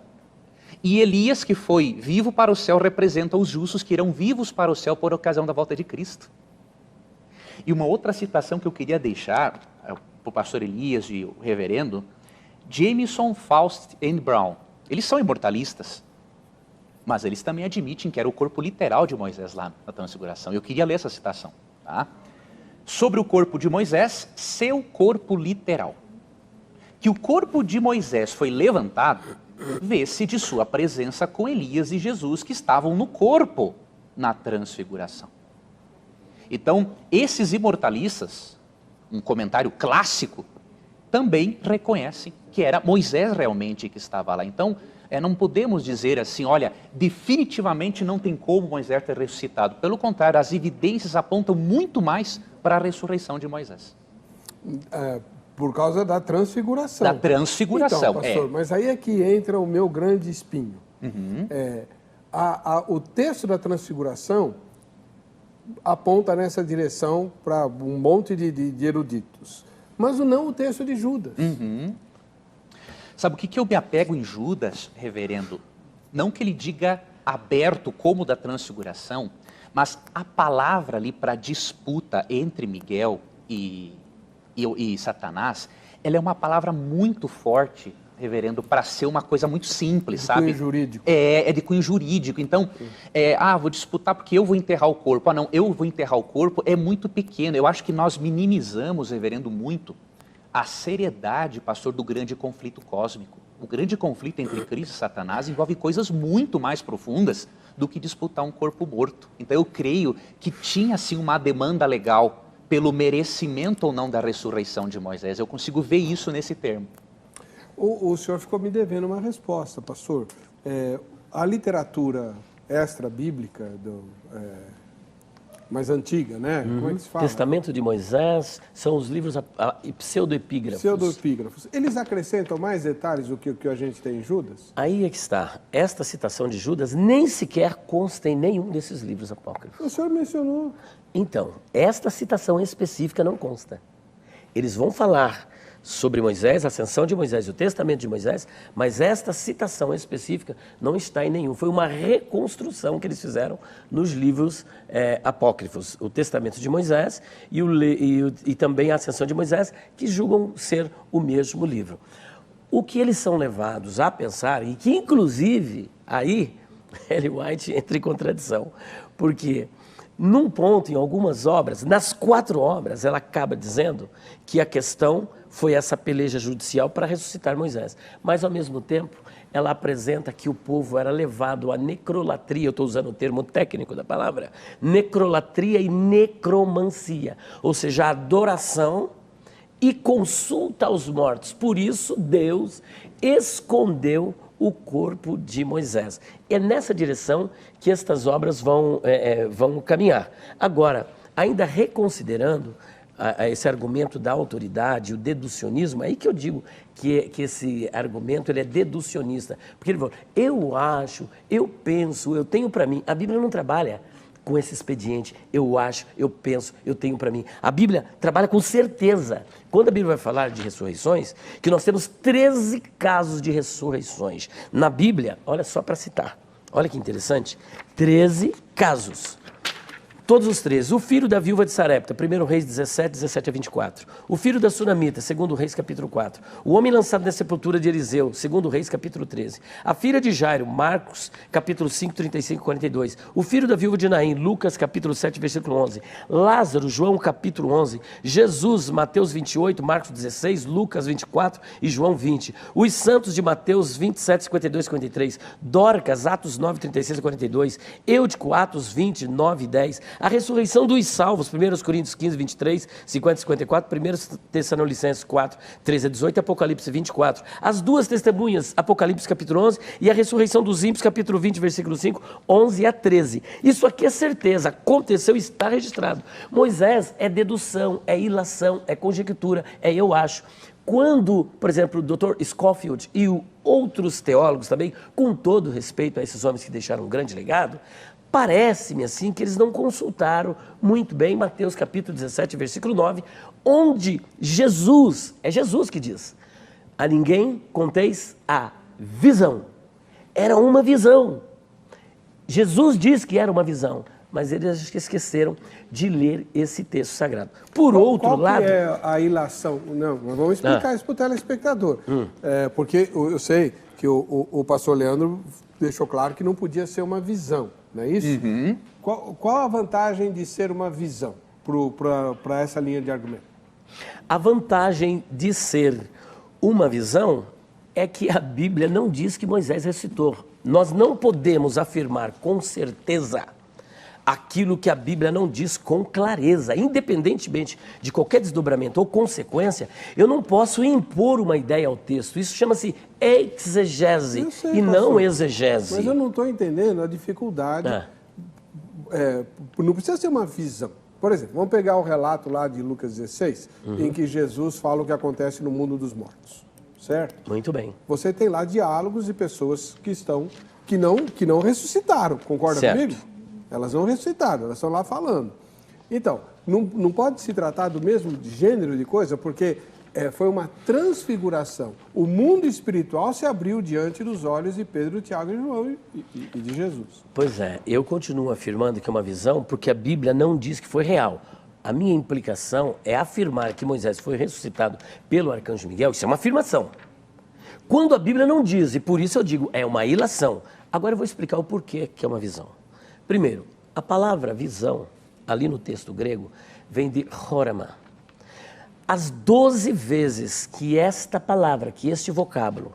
e Elias, que foi vivo para o céu, representa os justos que irão vivos para o céu por ocasião da volta de Cristo. E uma outra citação que eu queria deixar para o pastor Elias e o reverendo, Jameson, Faust e Brown. Eles são imortalistas, mas eles também admitem que era o corpo literal de Moisés lá na transfiguração. Eu queria ler essa citação, tá? Sobre o corpo de Moisés, seu corpo literal. Que o corpo de Moisés foi levantado, vê-se de sua presença com Elias e Jesus, que estavam no corpo na transfiguração. Então, esses imortalistas, um comentário clássico, também reconhecem que era Moisés realmente que estava lá. Então, não podemos dizer assim, olha, definitivamente não tem como Moisés ter ressuscitado. Pelo contrário, as evidências apontam muito mais para a ressurreição de Moisés. Por causa da transfiguração. Da transfiguração, então, pastor, mas aí é que entra o meu grande espinho. O texto da transfiguração aponta nessa direção para um monte de eruditos, mas não o texto de Judas. Sabe o que eu me apego em Judas, reverendo? Não que ele diga aberto como da transfiguração, mas a palavra ali para disputa entre Miguel e Satanás, ela é uma palavra muito forte, reverendo, para ser uma coisa muito simples, sabe? De cunho jurídico. É de cunho jurídico. Então, vou disputar porque eu vou enterrar o corpo. Não, eu vou enterrar o corpo é muito pequeno. Eu acho que nós minimizamos, reverendo, muito a seriedade, pastor, do grande conflito cósmico. O grande conflito entre Cristo e Satanás envolve coisas muito mais profundas do que disputar um corpo morto. Então, eu creio que tinha, sim, uma demanda legal pelo merecimento ou não da ressurreição de Moisés. Eu consigo ver isso nesse termo. O senhor ficou me devendo uma resposta, pastor. A literatura extra-bíblica, mais antiga, né? Como é que se fala? Testamento de Moisés são os livros pseudoepígrafos. Pseudoepígrafos. Eles acrescentam mais detalhes do que a gente tem em Judas? Aí é que está. Esta citação de Judas nem sequer consta em nenhum desses livros apócrifos. O senhor mencionou. Então, esta citação específica não consta. Eles vão falar sobre Moisés, a ascensão de Moisés e o testamento de Moisés, mas esta citação específica não está em nenhum. Foi uma reconstrução que eles fizeram nos livros apócrifos, o testamento de Moisés e também a ascensão de Moisés, que julgam ser o mesmo livro. O que eles são levados a pensar, e que inclusive aí Ellen White entra em contradição, porque num ponto, em algumas obras, nas 4 obras, ela acaba dizendo que a questão foi essa peleja judicial para ressuscitar Moisés. Mas, ao mesmo tempo, ela apresenta que o povo era levado à necrolatria, eu estou usando o termo técnico da palavra, necrolatria e necromancia, ou seja, a adoração e consulta aos mortos. Por isso, Deus escondeu o corpo de Moisés. É nessa direção que estas obras vão caminhar. Agora, ainda reconsiderando esse argumento da autoridade, o deducionismo, é aí que eu digo que esse argumento ele é deducionista. Porque ele fala, eu acho, eu penso, eu tenho para mim. A Bíblia não trabalha com esse expediente, eu acho, eu penso, eu tenho para mim. A Bíblia trabalha com certeza. Quando a Bíblia vai falar de ressurreições, que nós temos 13 casos de ressurreições. Na Bíblia, olha só para citar, olha que interessante, 13 casos. Todos os 13. O filho da viúva de Sarepta, 1 Reis 17 a 24. O filho da Sunamita, 2 Reis capítulo 4. O homem lançado na sepultura de Eliseu, 2 Reis capítulo 13. A filha de Jairo, Marcos capítulo 5, 35 e 42. O filho da viúva de Naim, Lucas capítulo 7, versículo 11. Lázaro, João capítulo 11. Jesus, Mateus 28, Marcos 16, Lucas 24 e João 20. Os santos de Mateus 27, 52 e 53. Dorcas, Atos 9, 36 e 42. Eutico, Atos 20, 9 e 10. A ressurreição dos salvos, 1 Coríntios 15, 23, 50 e 54, 1 Tessalonicenses 4, 13 a 18 e Apocalipse 24. As 2 testemunhas, Apocalipse capítulo 11 e a ressurreição dos ímpios, capítulo 20, versículo 5, 11 a 13. Isso aqui é certeza, aconteceu e está registrado. Moisés é dedução, é ilação, é conjectura, é eu acho. Quando, por exemplo, o Dr. Scofield e outros teólogos também, com todo respeito a esses homens que deixaram um grande legado, parece-me assim que eles não consultaram muito bem Mateus capítulo 17, versículo 9, onde Jesus, é Jesus que diz, a ninguém conteis a visão. Era uma visão. Jesus diz que era uma visão, mas eles esqueceram de ler esse texto sagrado. Por outro lado... Qual é a ilação? Não, nós vamos explicar isso para o telespectador. Porque eu sei que o pastor Leandro deixou claro que não podia ser uma visão. Não é isso? Uhum. Qual a vantagem de ser uma visão para essa linha de argumento? A vantagem de ser uma visão é que a Bíblia não diz que Moisés ressuscitou. Nós não podemos afirmar com certeza aquilo que a Bíblia não diz com clareza. Independentemente de qualquer desdobramento ou consequência, eu não posso impor uma ideia ao texto. Isso chama-se exegese e não exegese. Mas eu não estou entendendo a dificuldade. Não precisa ser uma visão. Por exemplo, vamos pegar o relato lá de Lucas 16, em que Jesus fala o que acontece no mundo dos mortos. Certo? Muito bem. Você tem lá diálogos de pessoas que não ressuscitaram, concorda comigo? Elas não ressuscitaram, elas estão lá falando. Então, não pode se tratar do mesmo gênero de coisa, porque foi uma transfiguração. O mundo espiritual se abriu diante dos olhos de Pedro, Tiago e João e de Jesus. Pois é, eu continuo afirmando que é uma visão porque a Bíblia não diz que foi real. A minha implicação é afirmar que Moisés foi ressuscitado pelo arcanjo Miguel. Isso é uma afirmação. Quando a Bíblia não diz, e por isso eu digo, é uma ilação. Agora eu vou explicar o porquê que é uma visão. Primeiro, a palavra visão, ali no texto grego, vem de chorama. As 12 vezes que esta palavra, que este vocábulo,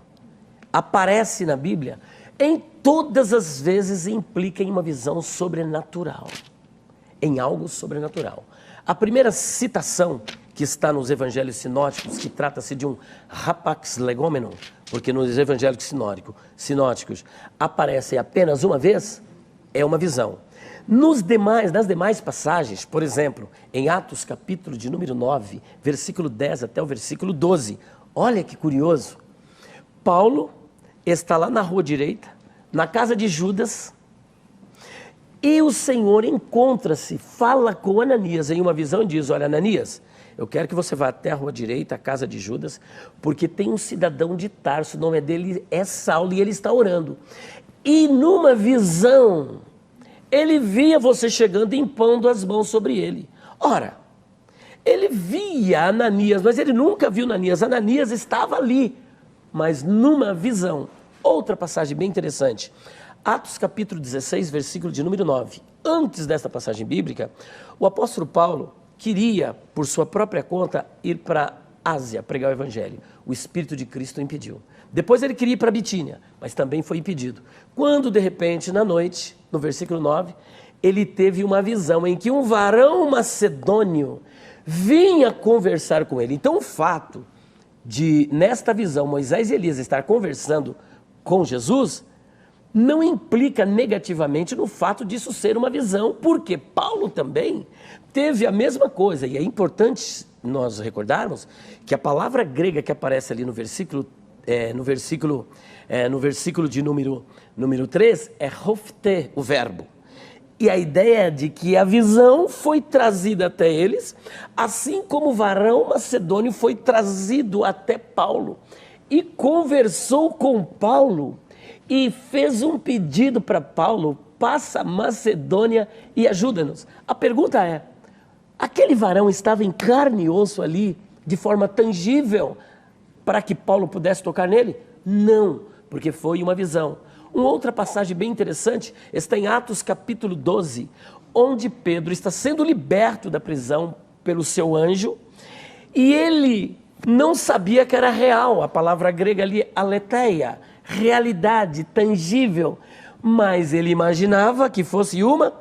aparece na Bíblia, em todas as vezes implica em uma visão sobrenatural, em algo sobrenatural. A primeira citação que está nos evangelhos sinóticos, que trata-se de um rapax legomenon, porque nos evangelhos sinóticos aparece apenas uma vez, é uma visão. Nas demais passagens, por exemplo, em Atos capítulo de número 9, versículo 10 até o versículo 12, olha que curioso, Paulo está lá na rua direita, na casa de Judas, e o Senhor encontra-se, fala com Ananias em uma visão e diz, olha Ananias, eu quero que você vá até a rua direita, a casa de Judas, porque tem um cidadão de Tarso, o nome dele é Saulo e ele está orando. E numa visão, ele via você chegando e impondo as mãos sobre ele. Ora, ele via Ananias, mas ele nunca viu Ananias. Ananias estava ali, mas numa visão. Outra passagem bem interessante. Atos capítulo 16, versículo de número 9. Antes desta passagem bíblica, o apóstolo Paulo queria, por sua própria conta, ir para a Ásia pregar o evangelho. O Espírito de Cristo o impediu. Depois ele queria ir para Bitínia, mas também foi impedido. Quando, de repente, na noite, no versículo 9, ele teve uma visão em que um varão macedônio vinha conversar com ele. Então, o fato de, nesta visão, Moisés e Elias estar conversando com Jesus, não implica negativamente no fato disso ser uma visão, porque Paulo também teve a mesma coisa. E é importante nós recordarmos que a palavra grega que aparece ali no versículo de número 3 é hofte, o verbo. E a ideia é de que a visão foi trazida até eles, assim como o varão macedônio foi trazido até Paulo e conversou com Paulo e fez um pedido para Paulo, passa a Macedônia e ajuda-nos. A pergunta é, aquele varão estava em carne e osso ali, de forma tangível, para que Paulo pudesse tocar nele? Não, porque foi uma visão. Uma outra passagem bem interessante está em Atos capítulo 12, onde Pedro está sendo liberto da prisão pelo seu anjo, e ele não sabia que era real, a palavra grega ali, aletheia, realidade, tangível, mas ele imaginava que fosse uma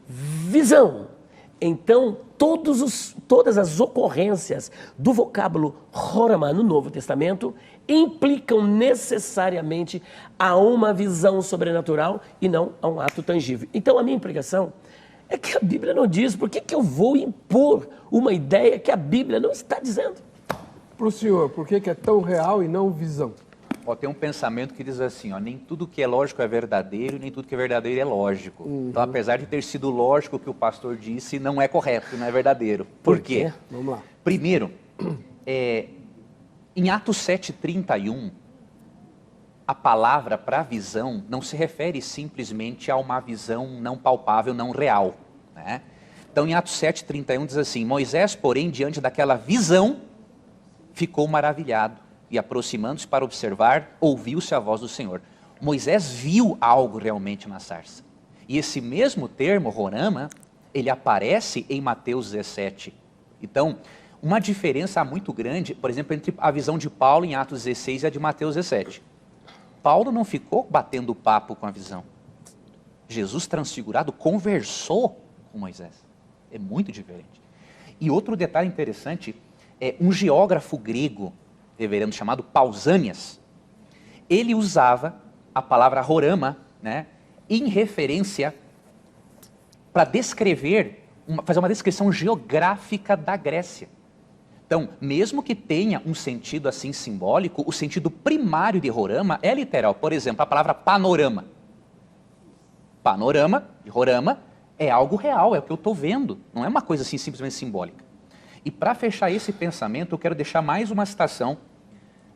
visão. Então, todas as ocorrências do vocábulo chorama no Novo Testamento implicam necessariamente a uma visão sobrenatural e não a um ato tangível. Então, a minha implicação é que a Bíblia não diz. Por que eu vou impor uma ideia que a Bíblia não está dizendo? Para o senhor, por que é tão real e não visão? Tem um pensamento que diz assim, nem tudo que é lógico é verdadeiro, nem tudo que é verdadeiro é lógico. Então, apesar de ter sido lógico o que o pastor disse, não é correto, não é verdadeiro. Por quê? Vamos lá. Primeiro, em Atos 7,31, a palavra para visão não se refere simplesmente a uma visão não palpável, não real, né? Então, em Atos 7,31 diz assim, Moisés, porém, diante daquela visão, ficou maravilhado. E aproximando-se para observar, ouviu-se a voz do Senhor. Moisés viu algo realmente na sarça. E esse mesmo termo, chorama, ele aparece em Mateus 17. Então, uma diferença muito grande, por exemplo, entre a visão de Paulo em Atos 16 e a de Mateus 17. Paulo não ficou batendo papo com a visão. Jesus transfigurado conversou com Moisés. É muito diferente. E outro detalhe interessante, um geógrafo grego, reverendo chamado Pausanias, ele usava a palavra Horama, né, em referência para descrever, fazer uma descrição geográfica da Grécia. Então, mesmo que tenha um sentido assim simbólico, o sentido primário de Horama é literal. Por exemplo, a palavra panorama. Panorama, de Horama, é algo real, é o que eu estou vendo, não é uma coisa assim simplesmente simbólica. E para fechar esse pensamento, eu quero deixar mais uma citação,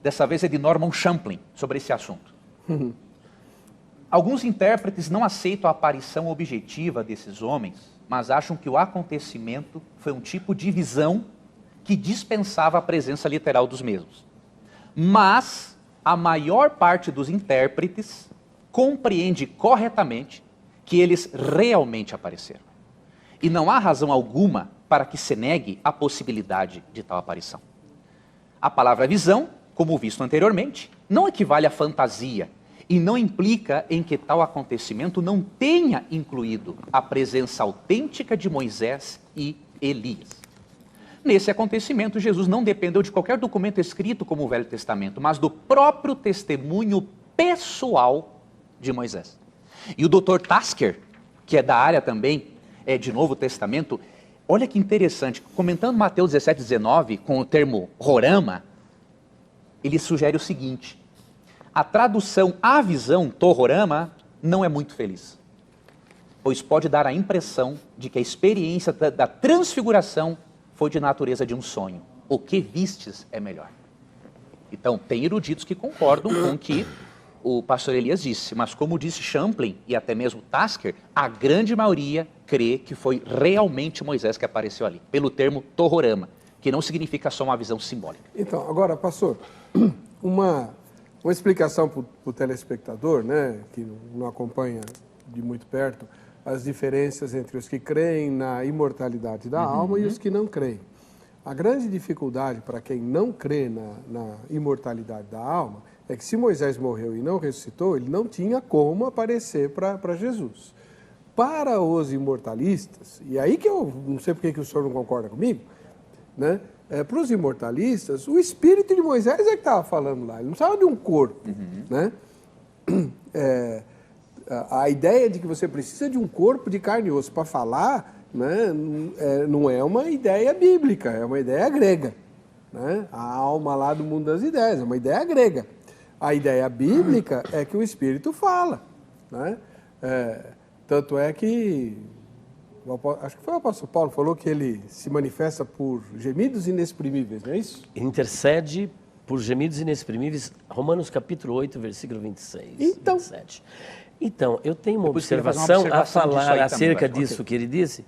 dessa vez é de Norman Champlin, sobre esse assunto. Alguns intérpretes não aceitam a aparição objetiva desses homens, mas acham que o acontecimento foi um tipo de visão que dispensava a presença literal dos mesmos. Mas a maior parte dos intérpretes compreende corretamente que eles realmente apareceram. E não há razão alguma para que se negue a possibilidade de tal aparição. A palavra visão, como visto anteriormente, não equivale à fantasia e não implica em que tal acontecimento não tenha incluído a presença autêntica de Moisés e Elias. Nesse acontecimento, Jesus não dependeu de qualquer documento escrito como o Velho Testamento, mas do próprio testemunho pessoal de Moisés. E o Dr. Tasker, que é da área também de Novo Testamento, olha que interessante, comentando Mateus 17, 19, com o termo Horama, ele sugere o seguinte: a tradução a visão, Tohorama, não é muito feliz, pois pode dar a impressão de que a experiência da transfiguração foi de natureza de um sonho. O que vistes é melhor. Então, tem eruditos que concordam com o que o pastor Elias disse, mas como disse Champlin e até mesmo Tasker, a grande maioria crê que foi realmente Moisés que apareceu ali, pelo termo Tohorama, que não significa só uma visão simbólica. Então, agora, pastor, uma explicação para o telespectador, né, que não acompanha de muito perto, as diferenças entre os que creem na imortalidade da alma e os que não creem. A grande dificuldade para quem não crê na imortalidade da alma é que se Moisés morreu e não ressuscitou, ele não tinha como aparecer para Jesus. Para os imortalistas, e aí que eu não sei porque que o senhor não concorda comigo, né? Para os imortalistas, o espírito de Moisés é que estava falando lá, ele não precisava de um corpo, né? A ideia de que você precisa de um corpo de carne e osso para falar, né, não é uma ideia bíblica, é uma ideia grega, né? A alma lá do mundo das ideias, é uma ideia grega. A ideia bíblica é que o Espírito fala, né? Tanto é que, acho que foi o apóstolo Paulo, falou que ele se manifesta por gemidos inexprimíveis, não é isso? Intercede por gemidos inexprimíveis, Romanos capítulo 8, versículo 26, então, 27. Então, eu tenho uma observação a falar acerca disso que ele disse.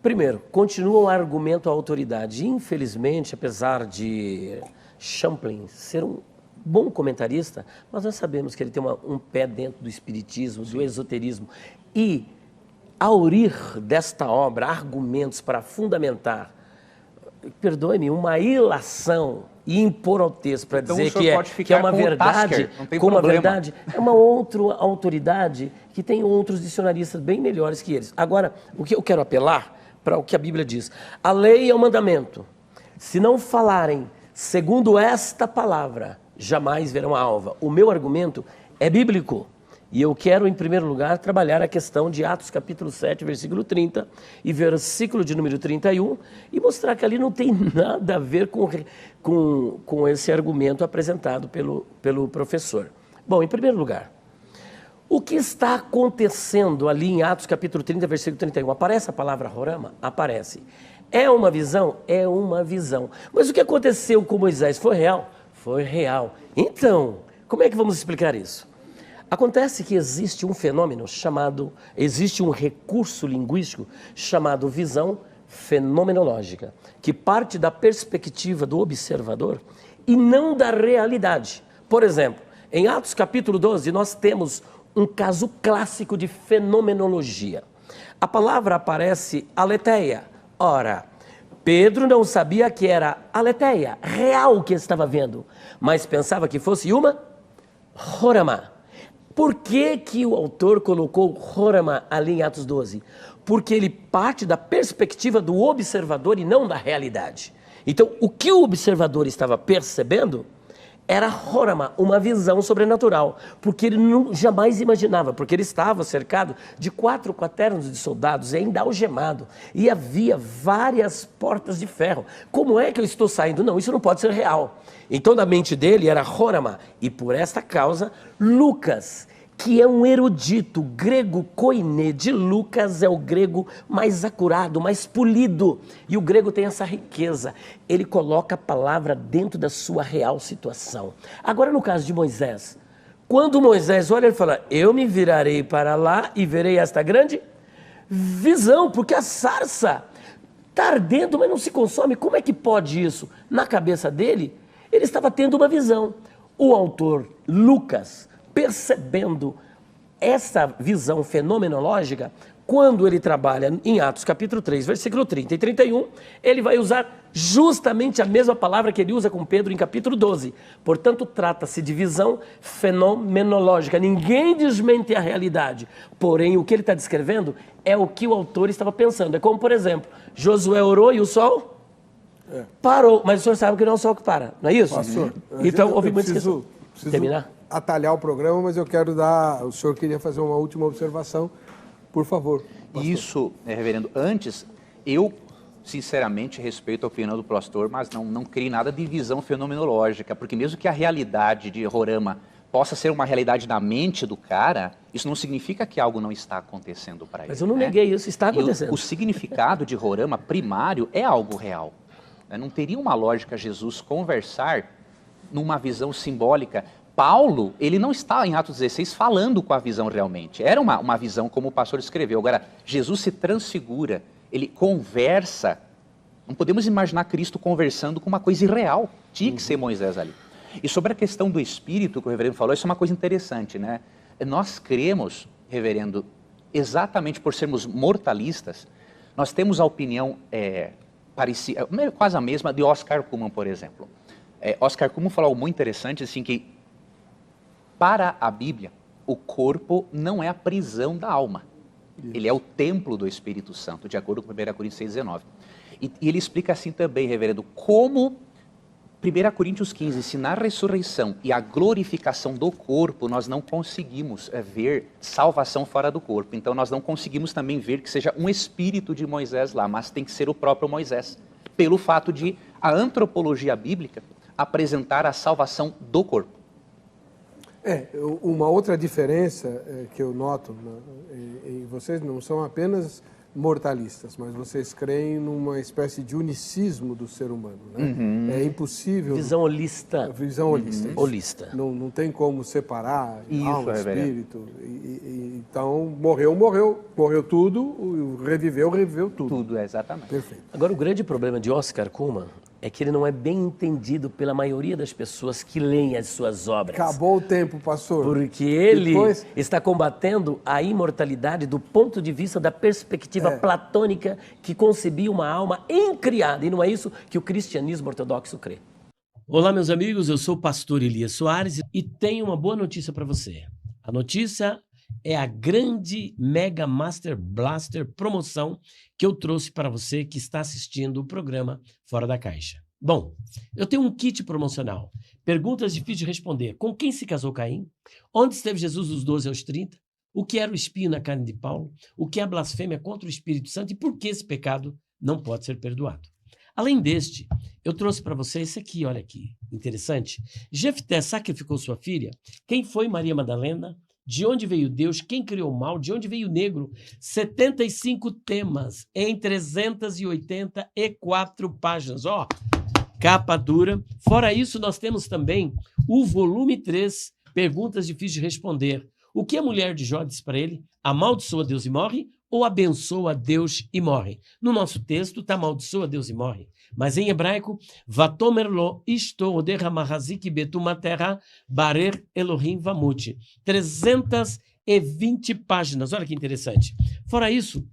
Primeiro, continua o argumento à autoridade. Infelizmente, apesar de Champlin ser um bom comentarista, mas nós sabemos que ele tem um pé dentro do espiritismo, do esoterismo. E, ao aurir desta obra argumentos para fundamentar, perdoe-me, uma ilação e impor ao texto para dizer que é uma verdade, como a verdade, é uma outra autoridade que tem outros dicionaristas bem melhores que eles. Agora, o que eu quero apelar para o que a Bíblia diz: a lei é o mandamento. Se não falarem segundo esta palavra, jamais verão a alva. O meu argumento é bíblico. E eu quero, em primeiro lugar, trabalhar a questão de Atos capítulo 7, versículo 30 e versículo de número 31 e mostrar que ali não tem nada a ver com esse argumento apresentado pelo professor. Bom, em primeiro lugar, o que está acontecendo ali em Atos capítulo 30, versículo 31? Aparece a palavra Horama? Aparece. É uma visão? É uma visão. Mas o que aconteceu com Moisés foi real? Foi real. Então, como é que vamos explicar isso? Acontece que existe um fenômeno existe um recurso linguístico chamado visão fenomenológica, que parte da perspectiva do observador e não da realidade. Por exemplo, em Atos capítulo 12, nós temos um caso clássico de fenomenologia. A palavra aparece aletheia. Ora, Pedro não sabia que era aletheia, real que estava vendo, mas pensava que fosse uma Horama. Por que o autor colocou Horama ali em Atos 12? Porque ele parte da perspectiva do observador e não da realidade. Então, o que o observador estava percebendo era Horama, uma visão sobrenatural, porque ele jamais imaginava, porque ele estava cercado de 4 quaternos de soldados e ainda algemado, e havia várias portas de ferro. Como é que eu estou saindo? Não, isso não pode ser real. Então, na mente dele era Horama, e por esta causa, Lucas, que é um erudito, grego koiné de Lucas é o grego mais acurado, mais polido. E o grego tem essa riqueza. Ele coloca a palavra dentro da sua real situação. Agora, no caso de Moisés, quando Moisés olha, ele fala, eu me virarei para lá e verei esta grande visão, porque a sarça está ardendo, mas não se consome. Como é que pode isso? Na cabeça dele, ele estava tendo uma visão. O autor Lucas, percebendo essa visão fenomenológica, quando ele trabalha em Atos capítulo 3, versículo 30 e 31, ele vai usar justamente a mesma palavra que ele usa com Pedro em capítulo 12. Portanto, trata-se de visão fenomenológica. Ninguém desmente a realidade. Porém, o que ele está descrevendo é o que o autor estava pensando. É como, por exemplo, Josué orou e o sol parou. Mas o senhor sabe que não é o sol que para, não é isso? Pastor, então, houve muitas preciso terminar? Atalhar o programa, mas eu quero dar... O senhor queria fazer uma última observação. Por favor, pastor. Isso, reverendo, antes, eu sinceramente respeito a opinião do pastor, mas não creio nada de visão fenomenológica, porque mesmo que a realidade de Horama possa ser uma realidade na mente do cara, isso não significa que algo não está acontecendo para ele. Mas eu não neguei isso, está acontecendo. O significado de Horama primário é algo real. Não teria uma lógica Jesus conversar numa visão simbólica. Paulo, ele não está em Atos 16 falando com a visão realmente. Era uma visão como o pastor escreveu. Agora, Jesus se transfigura, ele conversa. Não podemos imaginar Cristo conversando com uma coisa irreal. Tinha que ser Moisés ali. E sobre a questão do Espírito que o reverendo falou, isso é uma coisa interessante, né? Nós cremos, reverendo, exatamente por sermos mortalistas, nós temos a opinião parecida, quase a mesma de Oscar Cullmann, por exemplo. Oscar Cullmann falou algo muito interessante, assim, que para a Bíblia, o corpo não é a prisão da alma. Ele é o templo do Espírito Santo, de acordo com 1 Coríntios 6,19. E ele explica assim também, reverendo, como 1 Coríntios 15, se na ressurreição e a glorificação do corpo, nós não conseguimos ver salvação fora do corpo. Então nós não conseguimos também ver que seja um espírito de Moisés lá, mas tem que ser o próprio Moisés. Pelo fato de a antropologia bíblica apresentar a salvação do corpo. Uma outra diferença que eu noto em vocês, não são apenas mortalistas, mas vocês creem numa espécie de unicismo do ser humano, né? Uhum. É impossível... Visão holista. Visão holista. Uhum. Holista. Não tem como separar alma, espírito. Então, morreu tudo, reviveu tudo. Tudo, exatamente. Perfeito. Agora, o grande problema de Oscar Cullmann é que ele não é bem entendido pela maioria das pessoas que leem as suas obras. Acabou o tempo, pastor. Porque ele está combatendo a imortalidade do ponto de vista da perspectiva platônica que concebia uma alma incriada. E não é isso que o cristianismo ortodoxo crê. Olá, meus amigos. Eu sou o pastor Elias Soares e tenho uma boa notícia para você. A notícia é a grande Mega Master Blaster promoção que eu trouxe para você que está assistindo o programa Fora da Caixa. Bom, eu tenho um kit promocional. Perguntas difíceis de responder. Com quem se casou Caim? Onde esteve Jesus dos 12 aos 30? O que era o espinho na carne de Paulo? O que é a blasfêmia contra o Espírito Santo? E por que esse pecado não pode ser perdoado? Além deste, eu trouxe para você esse aqui, olha aqui, interessante. Jefté sacrificou sua filha? Quem foi Maria Madalena? De onde veio Deus? Quem criou o mal? De onde veio o negro? 75 temas em 384 páginas. Ó, capa dura. Fora isso, nós temos também o volume 3, Perguntas Difíceis de Responder. O que a mulher de Jó disse para ele? Amaldiçoa Deus e morre ou abençoa Deus e morre? No nosso texto está amaldiçoa Deus e morre. Mas em hebraico, Vatomerlo isto derramahazik betumaterra barer Elohim vamut. 320 páginas, olha que interessante. Fora isso,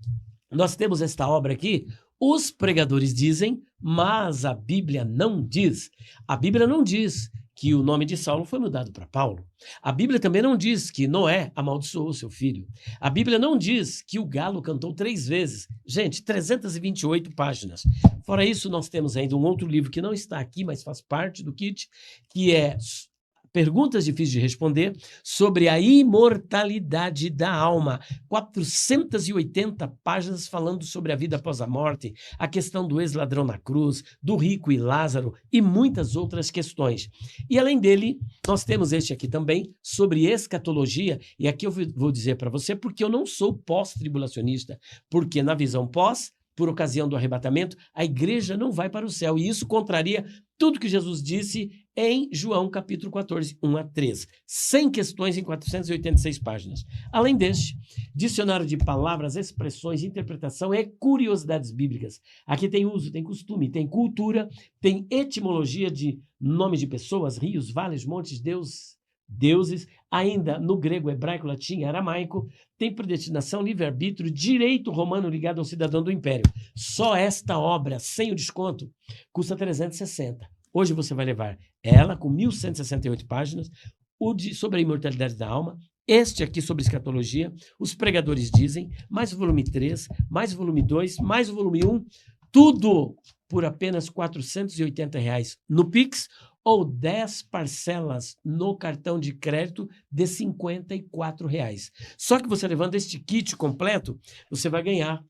nós temos esta obra aqui, Os Pregadores Dizem, mas a Bíblia não diz. A Bíblia não diz que o nome de Saulo foi mudado para Paulo. A Bíblia também não diz que Noé amaldiçoou seu filho. A Bíblia não diz que o galo cantou 3 vezes. Gente, 328 páginas. Fora isso, nós temos ainda um outro livro que não está aqui, mas faz parte do kit, que é Perguntas Difíceis de Responder sobre a imortalidade da alma. 480 páginas falando sobre a vida após a morte, a questão do ex-ladrão na cruz, do rico e Lázaro e muitas outras questões. E além dele, nós temos este aqui também sobre escatologia, e aqui eu vou dizer para você porque eu não sou pós-tribulacionista, porque na visão pós, por ocasião do arrebatamento, a igreja não vai para o céu, e isso contraria tudo que Jesus disse em João capítulo 14, 1 a 3. 100 questões em 486 páginas. Além deste, dicionário de palavras, expressões, interpretação e curiosidades bíblicas. Aqui tem uso, tem costume, tem cultura, tem etimologia de nomes de pessoas, rios, vales, montes, deuses, ainda no grego, hebraico, latim, aramaico, tem predestinação, livre-arbítrio, direito romano ligado ao cidadão do império. Só esta obra, sem o desconto, custa 360. Hoje você vai levar ela com 1.168 páginas, sobre a imortalidade da alma, este aqui sobre escatologia, os pregadores dizem, mais o volume 3, mais o volume 2, mais o volume 1, tudo por apenas R$ 480 no Pix, ou 10 parcelas no cartão de crédito de R$ 54. Só que você levando este kit completo, você vai ganhar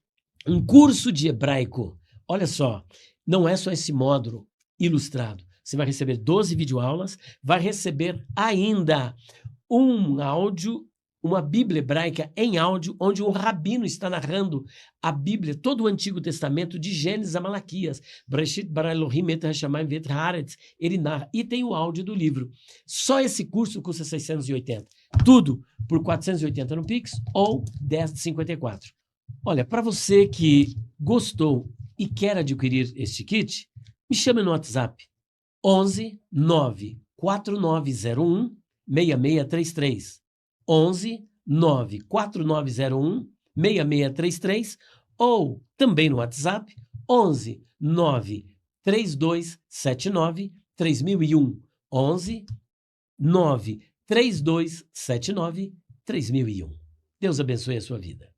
um curso de hebraico. Olha só, não é só esse módulo ilustrado. Você vai receber 12 videoaulas, vai receber ainda um áudio, uma Bíblia hebraica em áudio, onde um rabino está narrando a Bíblia, todo o Antigo Testamento, de Gênesis a Malaquias. Bereshit bara Elohim et hashamayim ve'et haaretz. Ele narra. E tem o áudio do livro. Só esse curso custa 680. Tudo por 480 no Pix ou 10,54. Olha, para você que gostou e quer adquirir este kit, me chame no WhatsApp. 11 94901 6633. 11 94901 6633 ou também no WhatsApp 11 93279 3001. 11 93279 3001. Deus abençoe a sua vida.